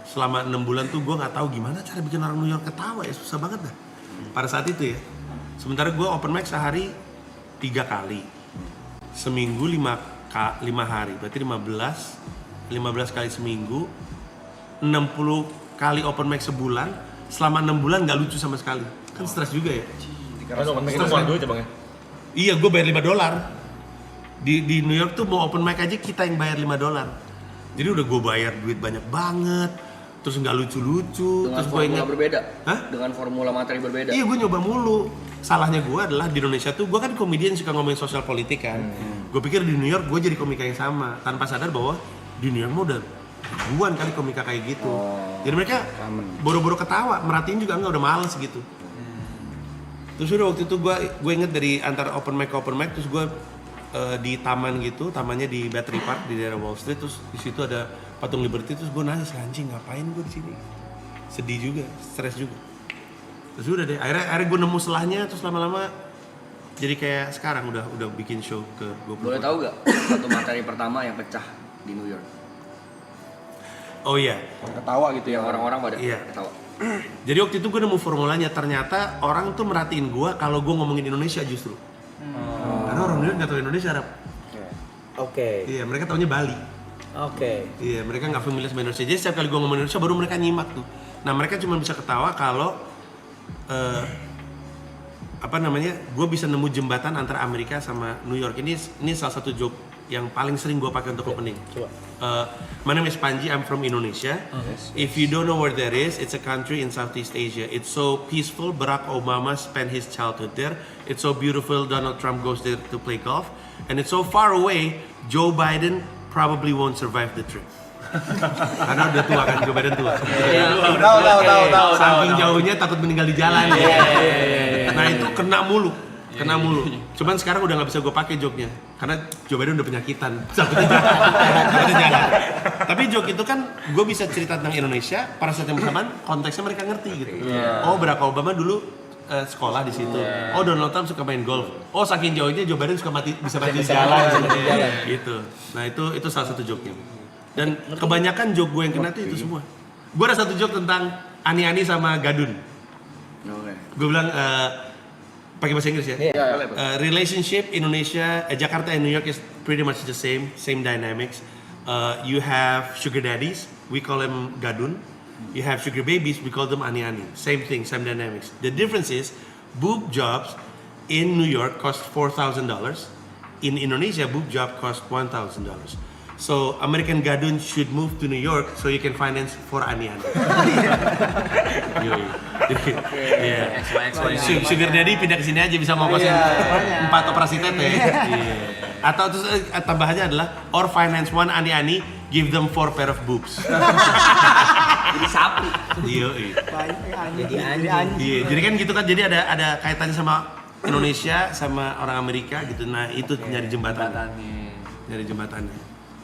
selama 6 bulan tuh gue nggak tahu gimana cara bikin orang New York ketawa, ya susah banget dah. Pada saat itu ya. Sementara gue open mic sehari 3 kali, seminggu 5 hari, berarti 15 kali seminggu, 60 kali open mic sebulan, selama 6 bulan nggak lucu sama sekali. Kan stres juga ya. Kan open mic itu bukan duit ya bang ya? Iya, gue bayar $5. Di New York tuh mau open mic aja kita yang bayar $5. Jadi udah gue bayar duit banyak banget, terus nggak lucu-lucu, Dengan terus gue formula ingat, berbeda. Hah? Dengan formula materi berbeda. Iya, gue nyoba mulu. Salahnya gue adalah di Indonesia tuh, gue kan komedian suka ngomongin sosial politik kan. Gue pikir di New York gue jadi komika yang sama, tanpa sadar bahwa di New York mah udah ribuan kali komika kayak gitu. Jadi mereka boro-boro ketawa, merhatiin juga enggak, udah males gitu. Terus udah waktu itu gue inget dari antara open mic ke open mic, terus gue di taman gitu, tamannya di Battery Park di daerah Wall Street, terus di situ ada patung Liberty, terus gue nangis, anjing ngapain gue di sini? Sedih juga, stres juga. Terus udah deh, akhirnya gue nemu selahnya, terus lama-lama jadi kayak sekarang udah bikin show ke 20. Boleh tahu gak satu materi pertama yang pecah di New York? Oh iya. Ketawa gitu ya Yang orang-orang pada Iya. ketawa. Jadi waktu itu gue nemu formulanya, ternyata orang tuh merhatiin gue kalau gue ngomongin Indonesia justru. Karena orang New York nggak tahu Indonesia, Arab. Oke. Iya, mereka taunya Bali. Oke. Iya, mereka nggak familiar sama Indonesia. Jadi setiap kali gue ngomong Indonesia baru mereka nyimak tuh. Nah, mereka cuma bisa ketawa kalau gue bisa nemu jembatan antara Amerika sama New York. Ini salah satu joke yang paling sering gue pakai untuk opening. Coba. My name is Panji, I'm from Indonesia. If you don't know where that is, it's a country in Southeast Asia. It's so peaceful. Barack Obama spent his childhood there. It's so beautiful. Donald Trump goes there to play golf. And it's so far away, Joe Biden probably won't survive the trip. Karena udah tua kan, Joe Biden tua. Tahu. Saking jauhnya takut meninggal di jalan. Nah itu kena mulu. Cuman sekarang udah nggak bisa gue pakai joke-nya karena Joe Biden udah penyakitan. Takutnya jalan. Tapi joke itu kan gue bisa cerita tentang Indonesia pada saat yang bersamaan konteksnya mereka ngerti gitu. Oh Barack Obama dulu sekolah di situ. Oh Donald Trump suka main golf. Oh saking jauhnya Joe Biden bisa mati di jalan. Gitu. Nah itu salah satu joke-nya. Dan kebanyakan joke gue yang kena itu semua. Gue ada satu joke tentang Ani-Ani sama Gadun. Gue bilang pakai bahasa Inggris ya. Relationship Indonesia, Jakarta and New York is pretty much the same dynamics. You have sugar daddies, we call them Gadun. You have sugar babies, we call them Ani-Ani. Same thing, same dynamics. The difference is boob jobs in New York cost $4,000. In Indonesia, boob job cost $1,000. So American Gadun should move to New York so you can finance for Ani-Ani. Sugar daddy pindah ke sini aja bisa ngokosin 4 operasi tete. Atau terus tambahannya adalah or finance one Ani-Ani, give them 4 pair of boobs. Jadi sapi. Jadi anjing. Jadi kan gitu kan, jadi ada kaitannya sama Indonesia sama orang Amerika gitu. Nah itu nyari jembatannya.